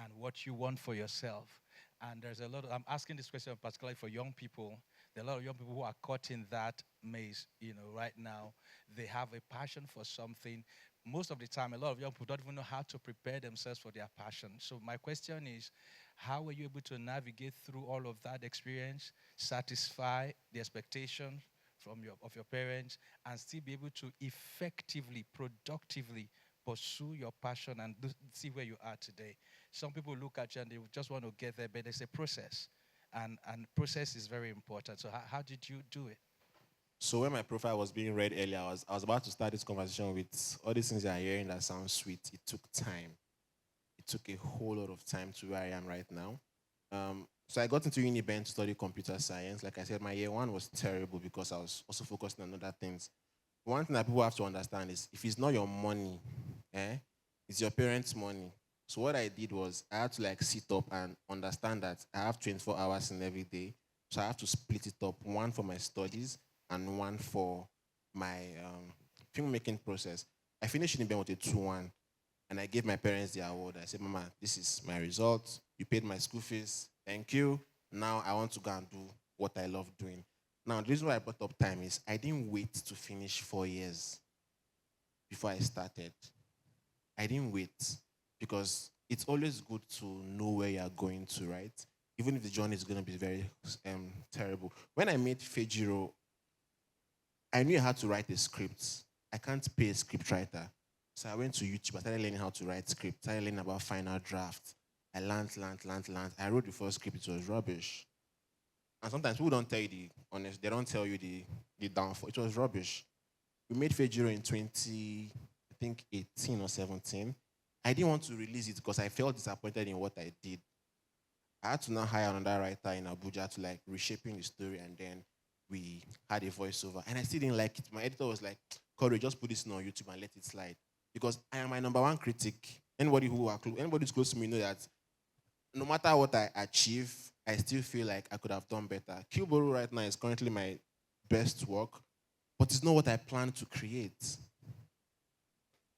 and what you want for yourself. And there's a lot I'm asking this question particularly for young people. There are a lot of young people who are caught in that maze, right now. They have a passion for something. Most of the time, a lot of young people don't even know how to prepare themselves for their passion. So my question is, how were you able to navigate through all of that experience, satisfy the expectation of your parents, and still be able to effectively, productively pursue your passion and see where you are today? Some people look at you and they just want to get there, but there's a process. And process is very important. So how did you do it? So when my profile was being read earlier, I was about to start this conversation with all these things that I'm hearing that sound sweet. It took time. It took a whole lot of time to where I am right now. So I got into Uniben to study computer science. Like I said, my year one was terrible because I was also focused on other things. One thing that people have to understand is if it's not your money, it's your parents' money. So what I did was I had to sit up and understand that I have 24 hours in every day. So I have to split it up, one for my studies and one for my filmmaking process. I finished in Ben with a 2-1, and I gave my parents the award. I said, Mama, this is my result. You paid my school fees. Thank you. Now I want to go and do what I love doing. Now, the reason why I brought up time is I didn't wait to finish 4 years before I started. I didn't wait, because it's always good to know where you're going to, right? Even if the journey is going to be very terrible. When I made Fejiro, I knew I had to write a script. I can't pay a script writer. So I went to YouTube. I started learning how to write script. Started learning about final draft. I learned. I wrote the first script. It was rubbish. And sometimes people don't tell you the honest. They don't tell you the downfall. It was rubbish. We made Fejiro in 18 or 17. I didn't want to release it because I felt disappointed in what I did. I had to now hire another writer in Abuja to like reshaping the story, and then we had a voiceover. And I still didn't like it. My editor was like, Corey, just put this on YouTube and let it slide. Because I am my number one critic. Anybody who's close to me know that no matter what I achieve, I still feel like I could have done better. Kilboro right now is currently my best work, but it's not what I plan to create.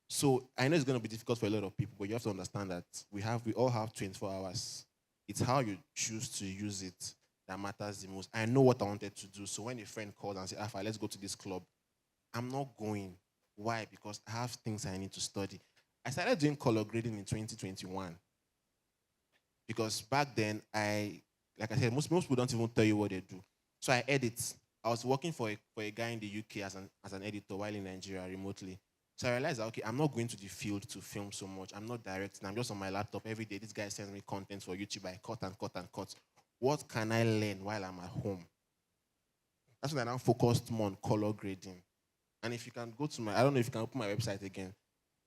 So I know it's going to be difficult for a lot of people, but you have to understand that we all have 24 hours. It's how you choose to use it that matters the most. I know what I wanted to do. So when a friend called and said, Alpha, let's go to this club, I'm not going. Why? Because I have things I need to study. I started doing color grading in 2021. Because back then, like I said, most people don't even tell you what they do. So I edit. I was working for a guy in the UK as an editor while in Nigeria remotely. So I realized that, okay, I'm not going to the field to film so much. I'm not directing. I'm just on my laptop every day. This guy sends me content for YouTube. I cut and cut and cut. What can I learn while I'm at home? That's when I now focused more on color grading. And if you can go to I don't know if you can open my website again.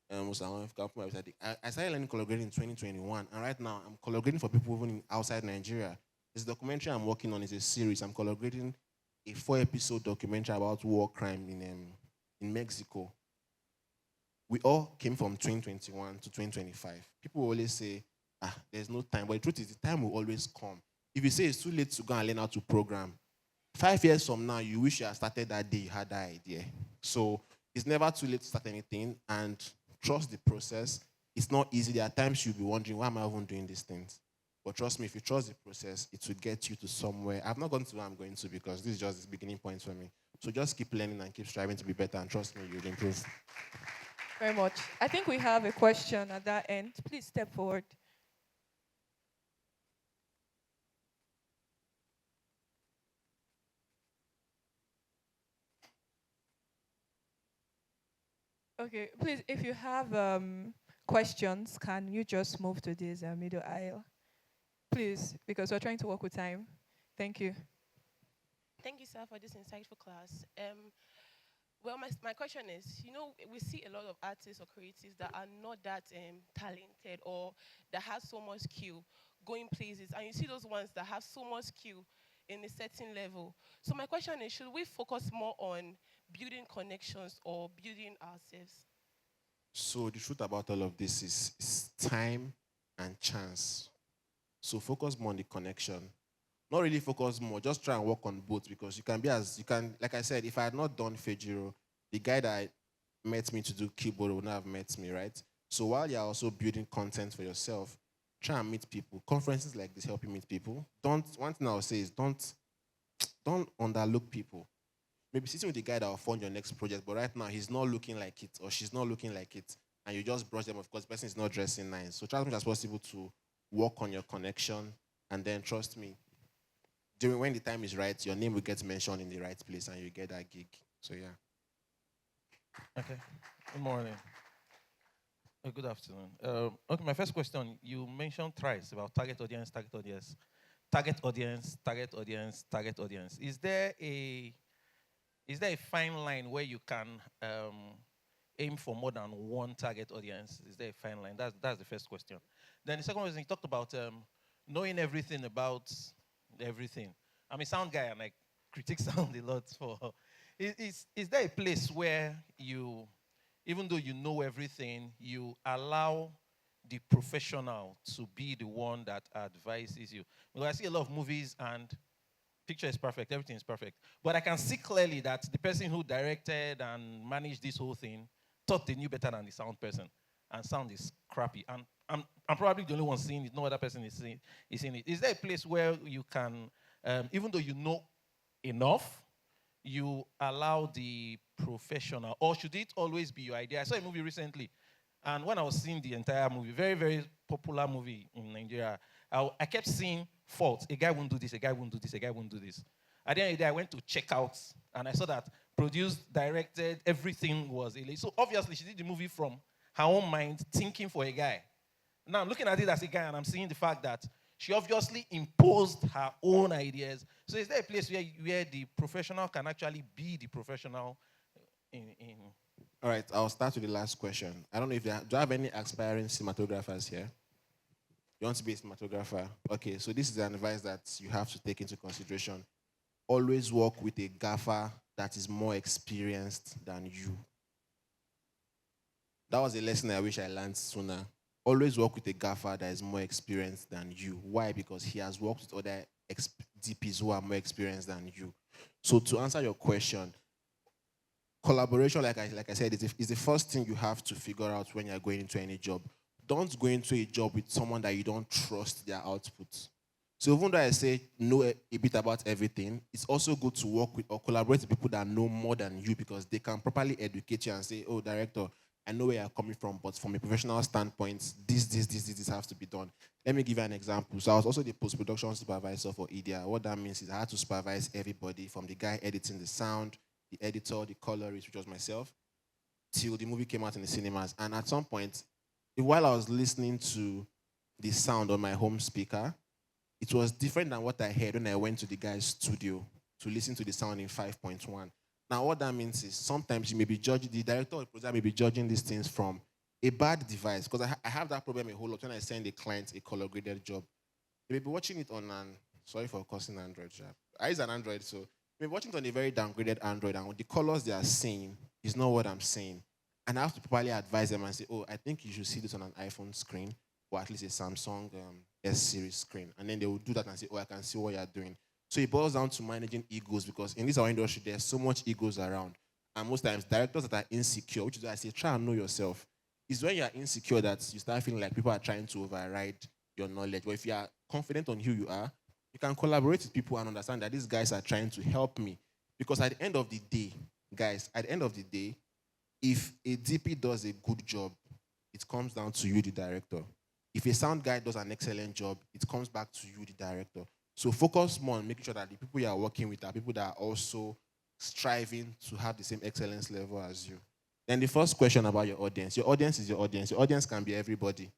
I don't know if you can open my website. I started learning color grading in 2021. And right now, I'm color grading for people even outside Nigeria. This documentary I'm working on is a series. I'm color grading a 4-episode documentary about war crime in Mexico. We all came from 2021 to 2025. People always say, there's no time. But the truth is, the time will always come. If you say it's too late to go and learn how to program, 5 years from now, you wish you had started that day you had that idea. So it's never too late to start anything, and trust the process. It's not easy. There are times you'll be wondering, why am I even doing these things? But trust me, if you trust the process, it will get you to somewhere. I've not gone to where I'm going to because this is just the beginning point for me. So just keep learning and keep striving to be better, and trust me, you'll improve. Very much. I think we have a question at that end. Please step forward. Okay, please, if you have questions, can you just move to this middle aisle? Please, because we're trying to work with time. Thank you. Thank you, sir, for this insightful class. Well, my question is, we see a lot of artists or creatives that are not that talented or that have so much skill going places, and you see those ones that have so much skill in a certain level. So my question is, should we focus more on building connections or building ourselves? So the truth about all of this is time and chance. So focus more on the connection. Not really focus more, just try and work on both, because like I said, if I had not done Fejiro, the guy that met me to do keyboard would not have met me, right? So while you're also building content for yourself, try and meet people. Conferences like this help you meet people. One thing I'll say is don't underlook people. Maybe sitting with the guy that will fund your next project, but right now he's not looking like it or she's not looking like it, and you just brush them off because the person is not dressing nice. So try as much as possible to work on your connection, and then trust me, when the time is right, your name will get mentioned in the right place and you get that gig. So yeah. Okay. Good morning. Good afternoon. Okay, my first question, you mentioned thrice about target audience, target audience, target audience, target audience, target audience. Is there a fine line where you can aim for more than one target audience? Is there a fine line? That's the first question. Then the second question, you talked about knowing everything about everything. I'm a sound guy and I critique sound a lot. Is there a place where you, even though you know everything, you allow the professional to be the one that advises you? Because I see a lot of movies and picture is perfect, everything is perfect. But I can see clearly that the person who directed and managed this whole thing thought they knew better than the sound person. And sound is crappy. And I'm probably the only one seeing it, no other person is seeing it. Is there a place where you can, even though you know enough, you allow the professional, or should it always be your idea? I saw a movie recently, and when I was seeing the entire movie, very, very popular movie in Nigeria, I kept seeing faults. A guy won't do this, a guy won't do this, a guy won't do this. At the end of the day, I went to check out, and I saw that produced, directed, everything was elite. So obviously, she did the movie from her own mind thinking for a guy. Now I'm looking at it as a guy and I'm seeing the fact that she obviously imposed her own ideas. So is there a place where the professional can actually be the professional in All right, I'll start with the last question. I don't know if do I have any aspiring cinematographers here? You want to be a cinematographer? Okay, so this is an advice that you have to take into consideration. Always work with a gaffer that is more experienced than you. That was a lesson I wish I learned sooner. Always work with a gaffer that is more experienced than you. Why? Because he has worked with other DPs who are more experienced than you. So to answer your question, collaboration, like I said, is the first thing you have to figure out when you're going into any job. Don't go into a job with someone that you don't trust their output. So even though I say know a bit about everything, it's also good to work with or collaborate with people that know more than you because they can properly educate you and say, oh, director, I know where you're coming from, but from a professional standpoint, this has to be done. Let me give you an example. So I was also the post-production supervisor for IDEA. What that means is I had to supervise everybody from the guy editing the sound, the editor, the colorist, which was myself, till the movie came out in the cinemas. And at some point, while I was listening to the sound on my home speaker, it was different than what I heard when I went to the guy's studio to listen to the sound in 5.1. Now, what that means is sometimes you may be judging, the director or the producer may be judging these things from a bad device, because I have that problem a whole lot when I send a client a color-graded job. They may be watching it on sorry for cursing Android, I use an Android, so they may be watching it on a very downgraded Android, and the colors they are seeing is not what I'm saying. And I have to properly advise them and say, oh, I think you should see this on an iPhone screen, or at least a Samsung S-series screen. And then they will do that and say, oh, I can see what you're doing. So it boils down to managing egos, because in this our industry, there's so much egos around. And most times, directors that are insecure, which is why I say, try and know yourself. It's when you're insecure that you start feeling like people are trying to override your knowledge. But if you are confident on who you are, you can collaborate with people and understand that these guys are trying to help me. Because at the end of the day, guys, at the end of the day, if a DP does a good job, it comes down to you, the director. If a sound guy does an excellent job, it comes back to you, the director. So focus more on making sure that the people you are working with are people that are also striving to have the same excellence level as you. Then the first question about your audience. Your audience is your audience. Your audience can be everybody,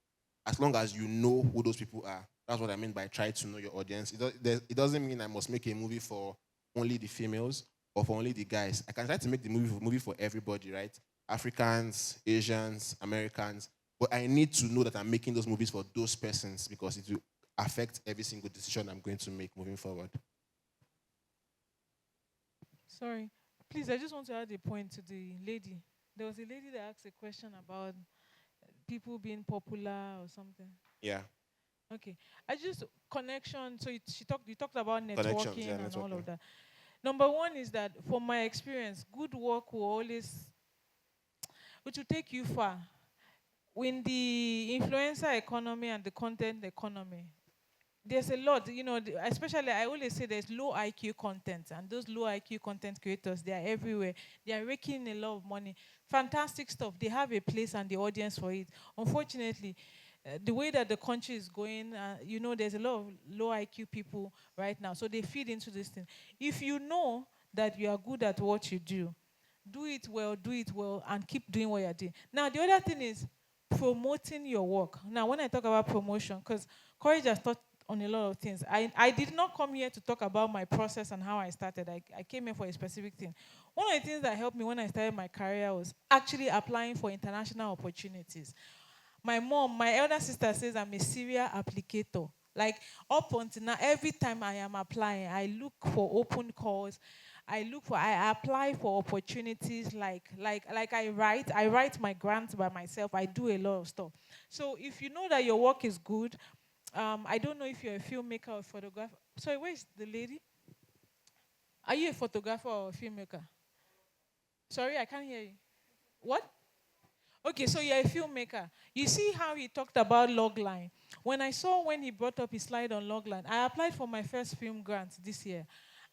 as long as you know who those people are. That's what I mean by try to know your audience. It doesn't mean I must make a movie for only the females or for only the guys. I can try to make the movie for everybody, right? Africans, Asians, Americans. But I need to know that I'm making those movies for those persons because it will affect every single decision I'm going to make moving forward. Sorry. Please, I just want to add a point to the lady. There was a lady that asked a question about people being popular or something. Yeah. Okay. I just connection. So you talked about networking Yeah, and all of that. Number one is that from my experience, good work will always it will take you far. In the influencer economy and the content economy, there's a lot, especially I always say there's low IQ content, and those low IQ content creators, they are everywhere. They are raking a lot of money. Fantastic stuff. They have a place and the audience for it. Unfortunately, the way that the country is going, there's a lot of low IQ people right now. So they feed into this thing. If you know that you are good at what you do it well, and keep doing what you're doing. Now, the other thing is promoting your work. Now, when I talk about promotion, because Courage has taught on a lot of things. I did not come here to talk about my process and how I started. I came here for a specific thing. One of the things that helped me when I started my career was actually applying for international opportunities. My elder sister says I'm a serial applicator. Like, up until now, every time I am applying, I look for open calls. I apply for opportunities like I write my grants by myself. I do a lot of stuff. So if you know that your work is good, I don't know if you're a filmmaker or a photographer. Sorry, where is the lady? Are you a photographer or a filmmaker? Sorry, I can't hear you. What? Okay, so you're a filmmaker. You see how he talked about logline. When he brought up his slide on logline, I applied for my first film grant this year.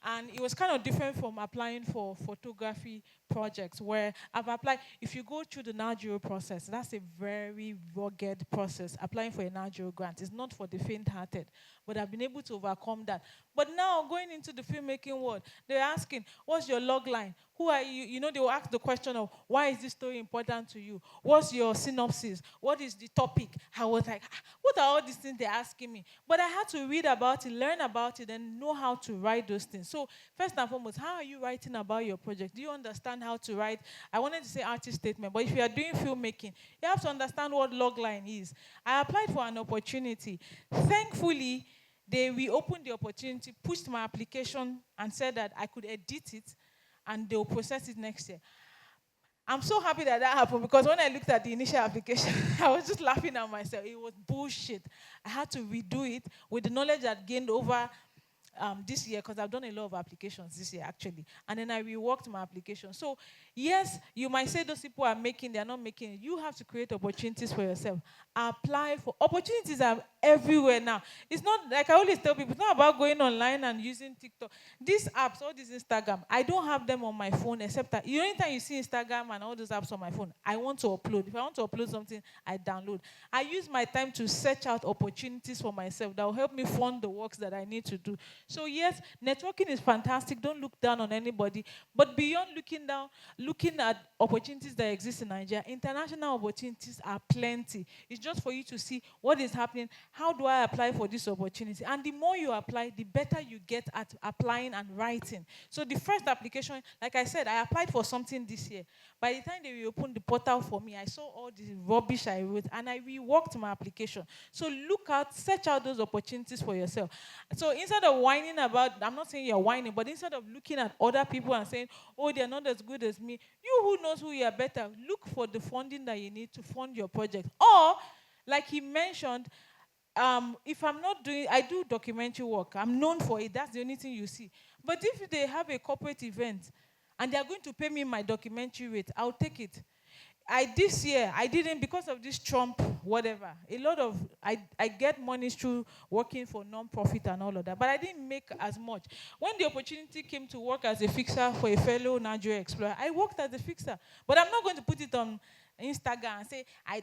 And it was kind of different from applying for photography projects where I've applied. If you go through the NAGIO process, that's a very rugged process. Applying for a NAGIO grant is not for the faint-hearted, but I've been able to overcome that. But now, going into the filmmaking world, they're asking, what's your log line? Who are you? You know, they will ask the question of, why is this story important to you? What's your synopsis? What is the topic? I was like, what are all these things they're asking me? But I had to read about it, learn about it, and know how to write those things. So first and foremost, how are you writing about your project? Do you understand how to write? I wanted to say artist statement, but if you are doing filmmaking, you have to understand what logline is. I applied for an opportunity. Thankfully, they reopened the opportunity, pushed my application, and said that I could edit it, and they'll process it next year. I'm so happy that that happened, because when I looked at the initial application, I was just laughing at myself. It was bullshit. I had to redo it with the knowledge I'd gained over this year, because I've done a lot of applications this year, actually. And then I reworked my application. So, yes, you might say those people are making, they're not making it. You have to create opportunities for yourself. Apply for opportunities are everywhere now. It's not like I always tell people, it's not about going online and using TikTok. These apps, all these Instagram, I don't have them on my phone, except that anytime you see Instagram and all those apps on my phone, I want to upload. If I want to upload something, I download. I use my time to search out opportunities for myself that will help me fund the works that I need to do. So yes, networking is fantastic. Don't look down on anybody. But beyond looking at opportunities that exist in Nigeria, international opportunities are plenty. It's just for you to see what is happening. How do I apply for this opportunity? And the more you apply, the better you get at applying and writing. So the first application, like I said, I applied for something this year. By the time they reopened the portal for me, I saw all the rubbish I wrote, and I reworked my application. So search out those opportunities for yourself. So instead of whining about, I'm not saying you're whining, but instead of looking at other people and saying, oh, they're not as good as me, you who knows who you are better, look for the funding that you need to fund your project. Or, like he mentioned, if I'm not doing, I do documentary work. I'm known for it. That's the only thing you see. But if they have a corporate event and they're going to pay me my documentary rate, I'll take it. This year, I didn't, because of this Trump, whatever. I get money through working for non-profit and all of that, but I didn't make as much. When the opportunity came to work as a fixer for a fellow Nigeria explorer, I worked as a fixer. But I'm not going to put it on Instagram and say, I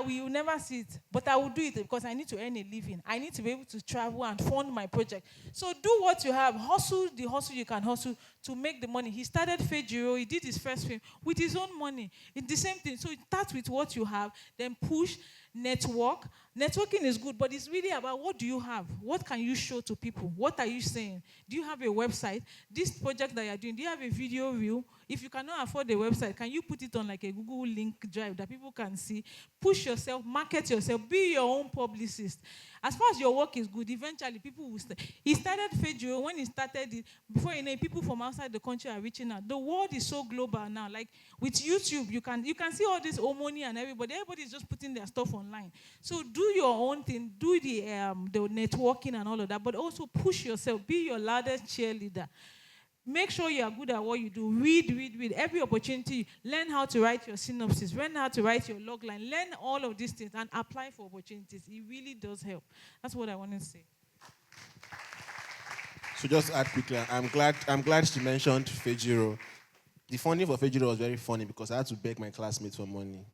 will never see it, but I will do it because I need to earn a living. I need to be able to travel and fund my project. So do what you have. Hustle the hustle you can hustle to make the money. He started Fejiro. He did his first film with his own money. It's the same thing. So start with what you have, then push, network. Networking is good, but it's really about what do you have? What can you show to people? What are you saying? Do you have a website? This project that you're doing, do you have a video reel? If you cannot afford a website, can you put it on like a Google link drive that people can see? Push yourself, market yourself, be your own publicist. As far as your work is good, eventually people will start. He started Fejiro. When he started it, before you know it, people from outside the country are reaching out. The world is so global now. Like with YouTube, you can see all this Omoni and everybody. Everybody is just putting their stuff online. So do your own thing, do the networking and all of that, but also push yourself, be your loudest cheerleader. Make sure you are good at what you do. Read. Every opportunity, learn how to write your synopsis, learn how to write your logline, learn all of these things and apply for opportunities. It really does help. That's what I want to say. So just add quickly, I'm glad she mentioned Fejiro. The funding for Fejiro was very funny because I had to beg my classmates for money.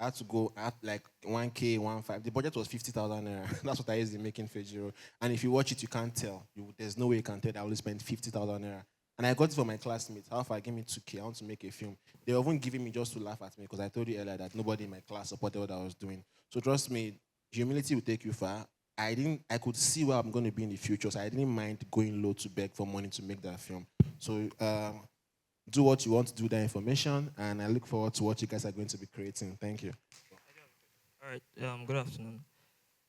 I had to go at like 1K, 1.5. The budget was 50,000 naira. That's what I used in making Fejiro. And if you watch it, you can't tell. There's no way you can tell that I only spent 50,000 naira. And I got it for my classmates. How far? Give me 2K. I want to make a film. They were even giving me just to laugh at me because I told you earlier that nobody in my class supported what I was doing. So trust me, humility will take you far. I could see where I'm going to be in the future, so I didn't mind going low to beg for money to make that film. So do what you want to do with that information, and I look forward to what you guys are going to be creating. Thank you. All right, good afternoon.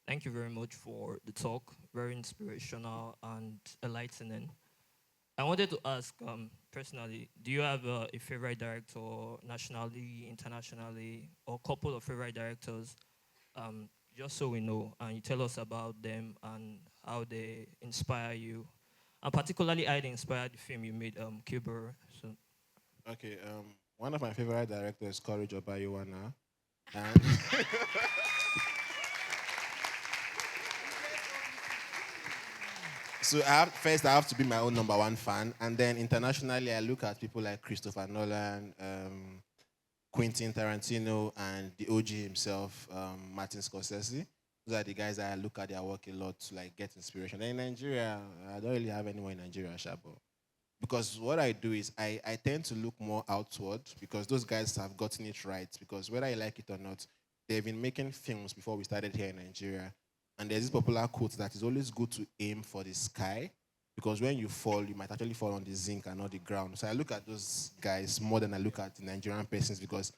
Thank you very much for the talk. Very inspirational and enlightening. I wanted to ask, personally, do you have a favorite director, nationally, internationally, or a couple of favorite directors? Just so we know, and you tell us about them and how they inspire you, and particularly how they inspired the film you made, Cuba. So. Okay, one of my favorite directors is Courage Obayuwana. And so first I have to be my own number one fan, and then internationally I look at people like Christopher Nolan, Quentin Tarantino, and the OG himself, Martin Scorsese. Those are the guys that I look at their work a lot to like get inspiration. And in Nigeria, I don't really have anyone in Nigeria, Shabo. because what I do is I tend to look more outward because those guys have gotten it right. Because whether I like it or not, they've been making films before we started here in Nigeria. And there's this popular quote that it's always good to aim for the sky because when you fall, you might actually fall on the zinc and not the ground. So I look at those guys more than I look at the Nigerian persons because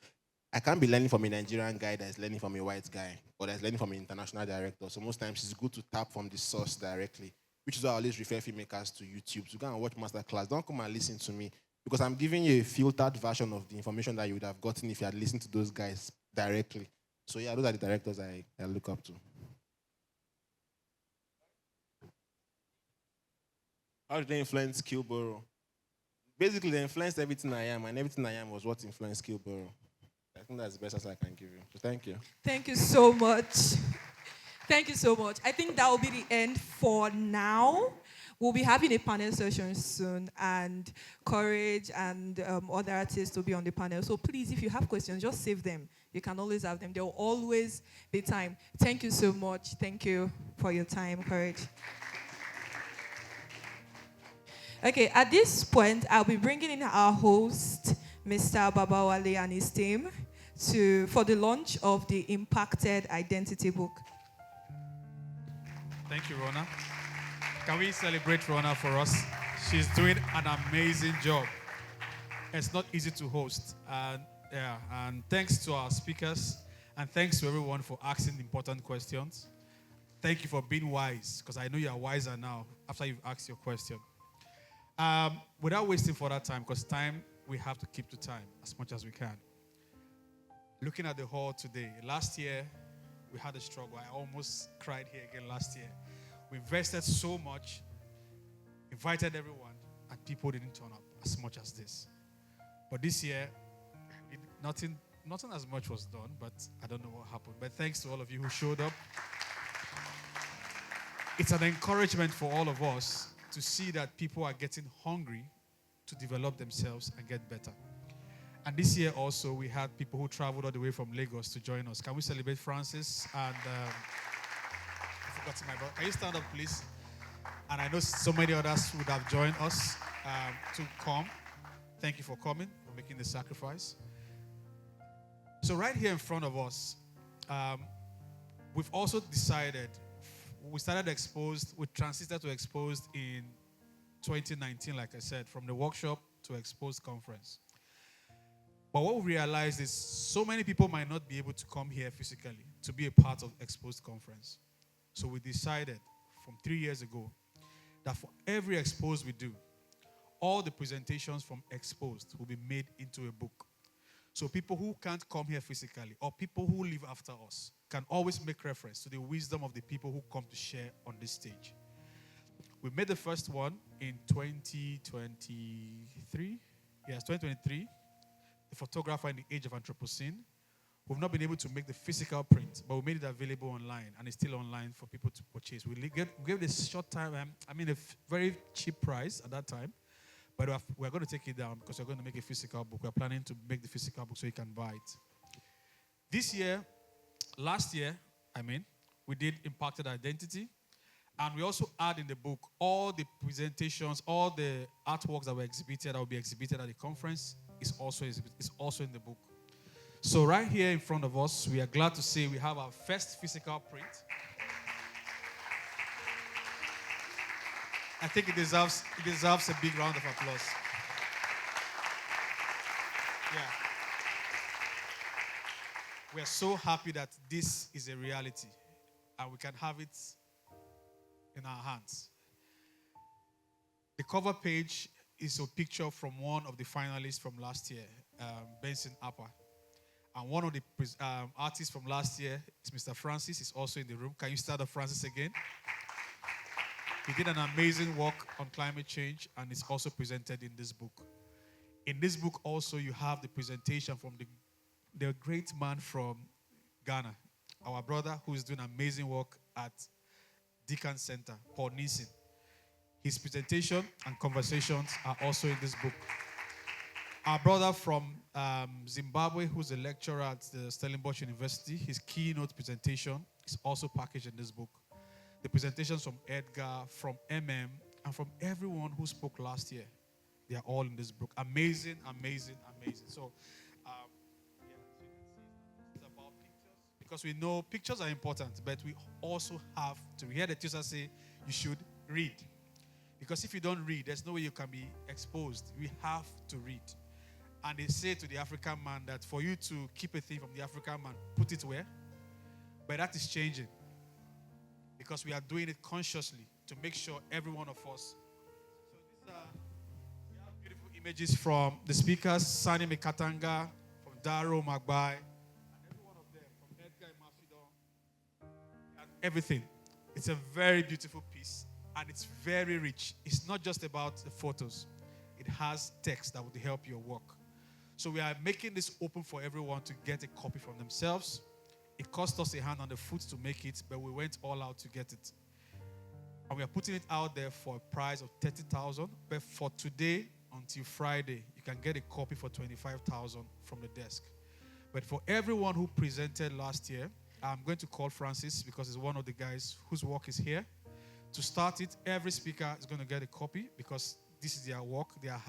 I can't be learning from a Nigerian guy that is learning from a white guy or that's learning from an international director. So most times it's good to tap from the source directly, which is why I always refer filmmakers to YouTube to go and watch masterclass. Don't come and listen to me because I'm giving you a filtered version of the information that you would have gotten if you had listened to those guys directly. So yeah, those are the directors I look up to. How did they influence Kilborough? Basically, they influenced everything I am, and everything I am was what influenced Kilborough. I think that's the best answer I can give you. So thank you. Thank you so much. Thank you so much. I think that will be the end for now. We'll be having a panel session soon, and Courage and other artists will be on the panel. So please, if you have questions, just save them. You can always have them. There will always be time. Thank you so much. Thank you for your time, Courage. Okay, at this point, I'll be bringing in our host, Mr. Babawale and his team, for the launch of the Impacted Identity book. Thank you, Rona. Can we celebrate Rona for us? She's doing an amazing job. It's not easy to host. And thanks to our speakers, and thanks to everyone for asking important questions. Thank you for being wise, because I know you are wiser now after you've asked your question. Without wasting further time, because time, we have to keep to time as much as we can. Looking at the hall today, last year, we had a struggle. I almost cried here again last year. We invested so much, invited everyone, and people didn't turn up as much as this. But this year, nothing as much was done, but I don't know what happened. But thanks to all of you who showed up. It's an encouragement for all of us to see that people are getting hungry to develop themselves and get better. And this year also, we had people who traveled all the way from Lagos to join us. Can we celebrate Francis? And I forgot my brother. Can you stand up, please? And I know so many others would have joined us to come. Thank you for coming, for making the sacrifice. So right here in front of us, we've also decided, we started Exposed, we transited to Exposed in 2019, like I said, from the workshop to Exposed conference. But what we realized is so many people might not be able to come here physically to be a part of Exposed conference. So we decided from 3 years ago that for every Exposed we do, all the presentations from Exposed will be made into a book. So people who can't come here physically or people who live after us can always make reference to the wisdom of the people who come to share on this stage. We made the first one in 2023. Yes, 2023. The Photographer in the Age of Anthropocene. We've not been able to make the physical print, but we made it available online, and it's still online for people to purchase. We gave this short time, a very cheap price at that time, but we're going to take it down because we're going to make a physical book. We're planning to make the physical book so you can buy it. Last year, we did Impacted Identity, and we also add in the book all the presentations, all the artworks that were exhibited, that will be exhibited at the conference, is also in the book. So right here in front of us, we are glad to say we have our first physical print. I think it deserves a big round of applause. Yeah. We are so happy that this is a reality and we can have it in our hands. The cover page is a picture from one of the finalists from last year, Benson Appa. And one of the artists from last year is Mr. Francis. He's also in the room. Can you start up Francis again? He did an amazing work on climate change, and it's also presented in this book. In this book also, you have the presentation from the great man from Ghana, our brother who is doing amazing work at Deacon Center, Paul Nissen. His presentation and conversations are also in this book. Our brother from Zimbabwe, who's a lecturer at the Stellenbosch University, his keynote presentation is also packaged in this book. The presentations from Edgar, from MM, and from everyone who spoke last year They are all in this book. Amazing, amazing, amazing. So, yeah, as you can see, it's about pictures because we know pictures are important, but we also have to. We hear the teacher say you should read. Because if you don't read, there's no way you can be exposed. We have to read. And they say to the African man that for you to keep a thing from the African man, put it where? But that is changing. Because we are doing it consciously to make sure every one of us. So these are beautiful images from the speakers, Sani Mekatanga, from Daro Magbai, and every one of them, from Edgar Mafidon, and everything. It's a very beautiful piece, and it's very rich. It's not just about the photos. It has text that would help your work. So we are making this open for everyone to get a copy from themselves. It cost us a hand on the foot to make it, but we went all out to get it. And we are putting it out there for a price of 30,000. But for today until Friday, you can get a copy for 25,000 from the desk. But for everyone who presented last year, I'm going to call Francis because he's one of the guys whose work is here. To start it, every speaker is going to get a copy because this is their work, their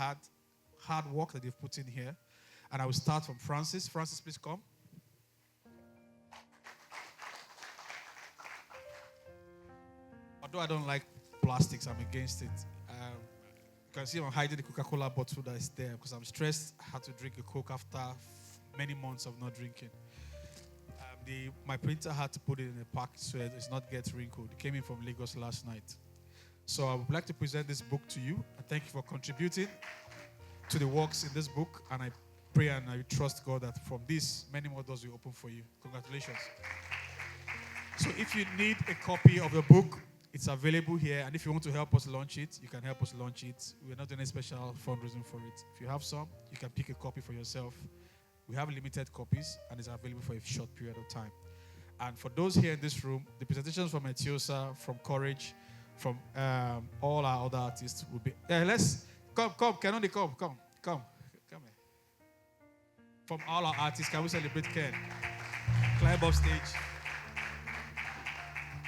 hard work that they've put in here. And I will start from Francis. Francis, please come. Although I don't like plastics, I'm against it. You can see I'm hiding the Coca-Cola bottle that is there because I'm stressed. I had to drink a Coke after many months of not drinking. My printer had to put it in a pack so it's not get wrinkled. It came in from Lagos last night. So I would like to present this book to you. And thank you for contributing to the works in this book. And I pray and I trust God that from this, many more doors will open for you. Congratulations. So if you need a copy of the book, it's available here. And if you want to help us launch it, you can help us launch it. We're not doing any special fundraising for it. If you have some, you can pick a copy for yourself. We have limited copies, and it's available for a short period of time. And for those here in this room, the presentations from Etiosa, from Courage, from all our other artists will be... let's... Come, Kenoni, come here. From all our artists, can we celebrate Ken? Climb up stage.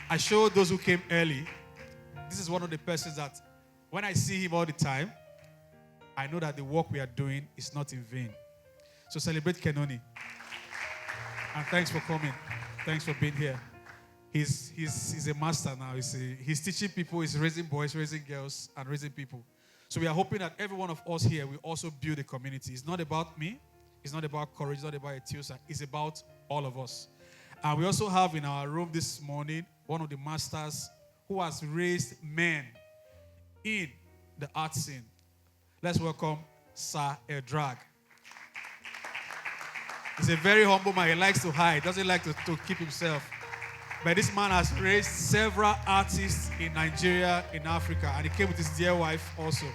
I showed those who came early. This is one of the persons that, when I see him all the time, I know that the work we are doing is not in vain. So celebrate Kenoni. And thanks for coming. Thanks for being here. He's a master now. He's teaching people, he's raising boys, raising girls, and raising people. So we are hoping that every one of us here will also build a community. It's not about me. It's not about Courage. It's not about Etiosa. It's about all of us. And we also have in our room this morning one of the masters who has raised men in the art scene. Let's welcome Sir Edrag. He's a very humble man. He likes to hide. Doesn't like to keep himself. But this man has raised several artists in Nigeria, in Africa. And he came with his dear wife also.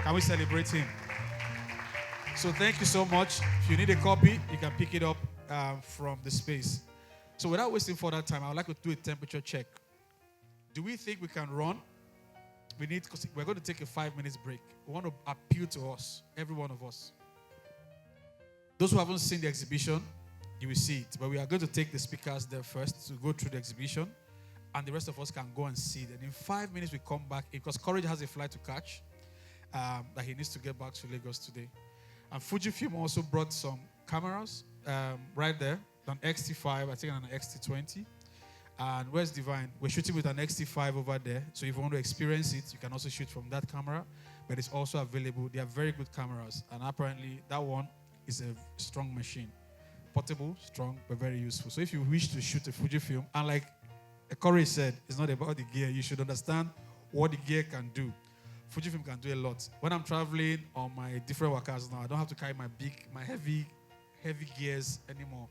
Can we celebrate him? So thank you so much. If you need a copy, you can pick it up from the space. So without wasting further time, I would like to do a temperature check. Do we think we can run? Because we're going to take a 5 minutes break. We want to appeal to us, every one of us. Those who haven't seen the exhibition, you will see it. But we are going to take the speakers there first to go through the exhibition. And the rest of us can go and see it. And in 5 minutes, we come back. Because Courage has a flight to catch that he needs to get back to Lagos today. And Fujifilm also brought some cameras right there. An XT5, I think an XT20. And where's Divine? We're shooting with an XT5 over there. So if you want to experience it, you can also shoot from that camera. But it's also available. They are very good cameras. And apparently, that one is a strong machine. Portable, strong, but very useful. So if you wish to shoot a Fujifilm, and like Courage said, it's not about the gear. You should understand what the gear can do. Fujifilm can do a lot. When I'm traveling on my different workouts now, I don't have to carry my heavy gears anymore.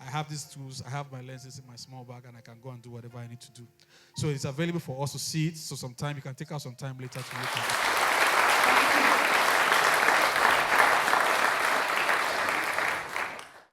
I have these tools, I have my lenses in my small bag, and I can go and do whatever I need to do. So it's available for us to see it. So sometime you can take out some time later to look at it.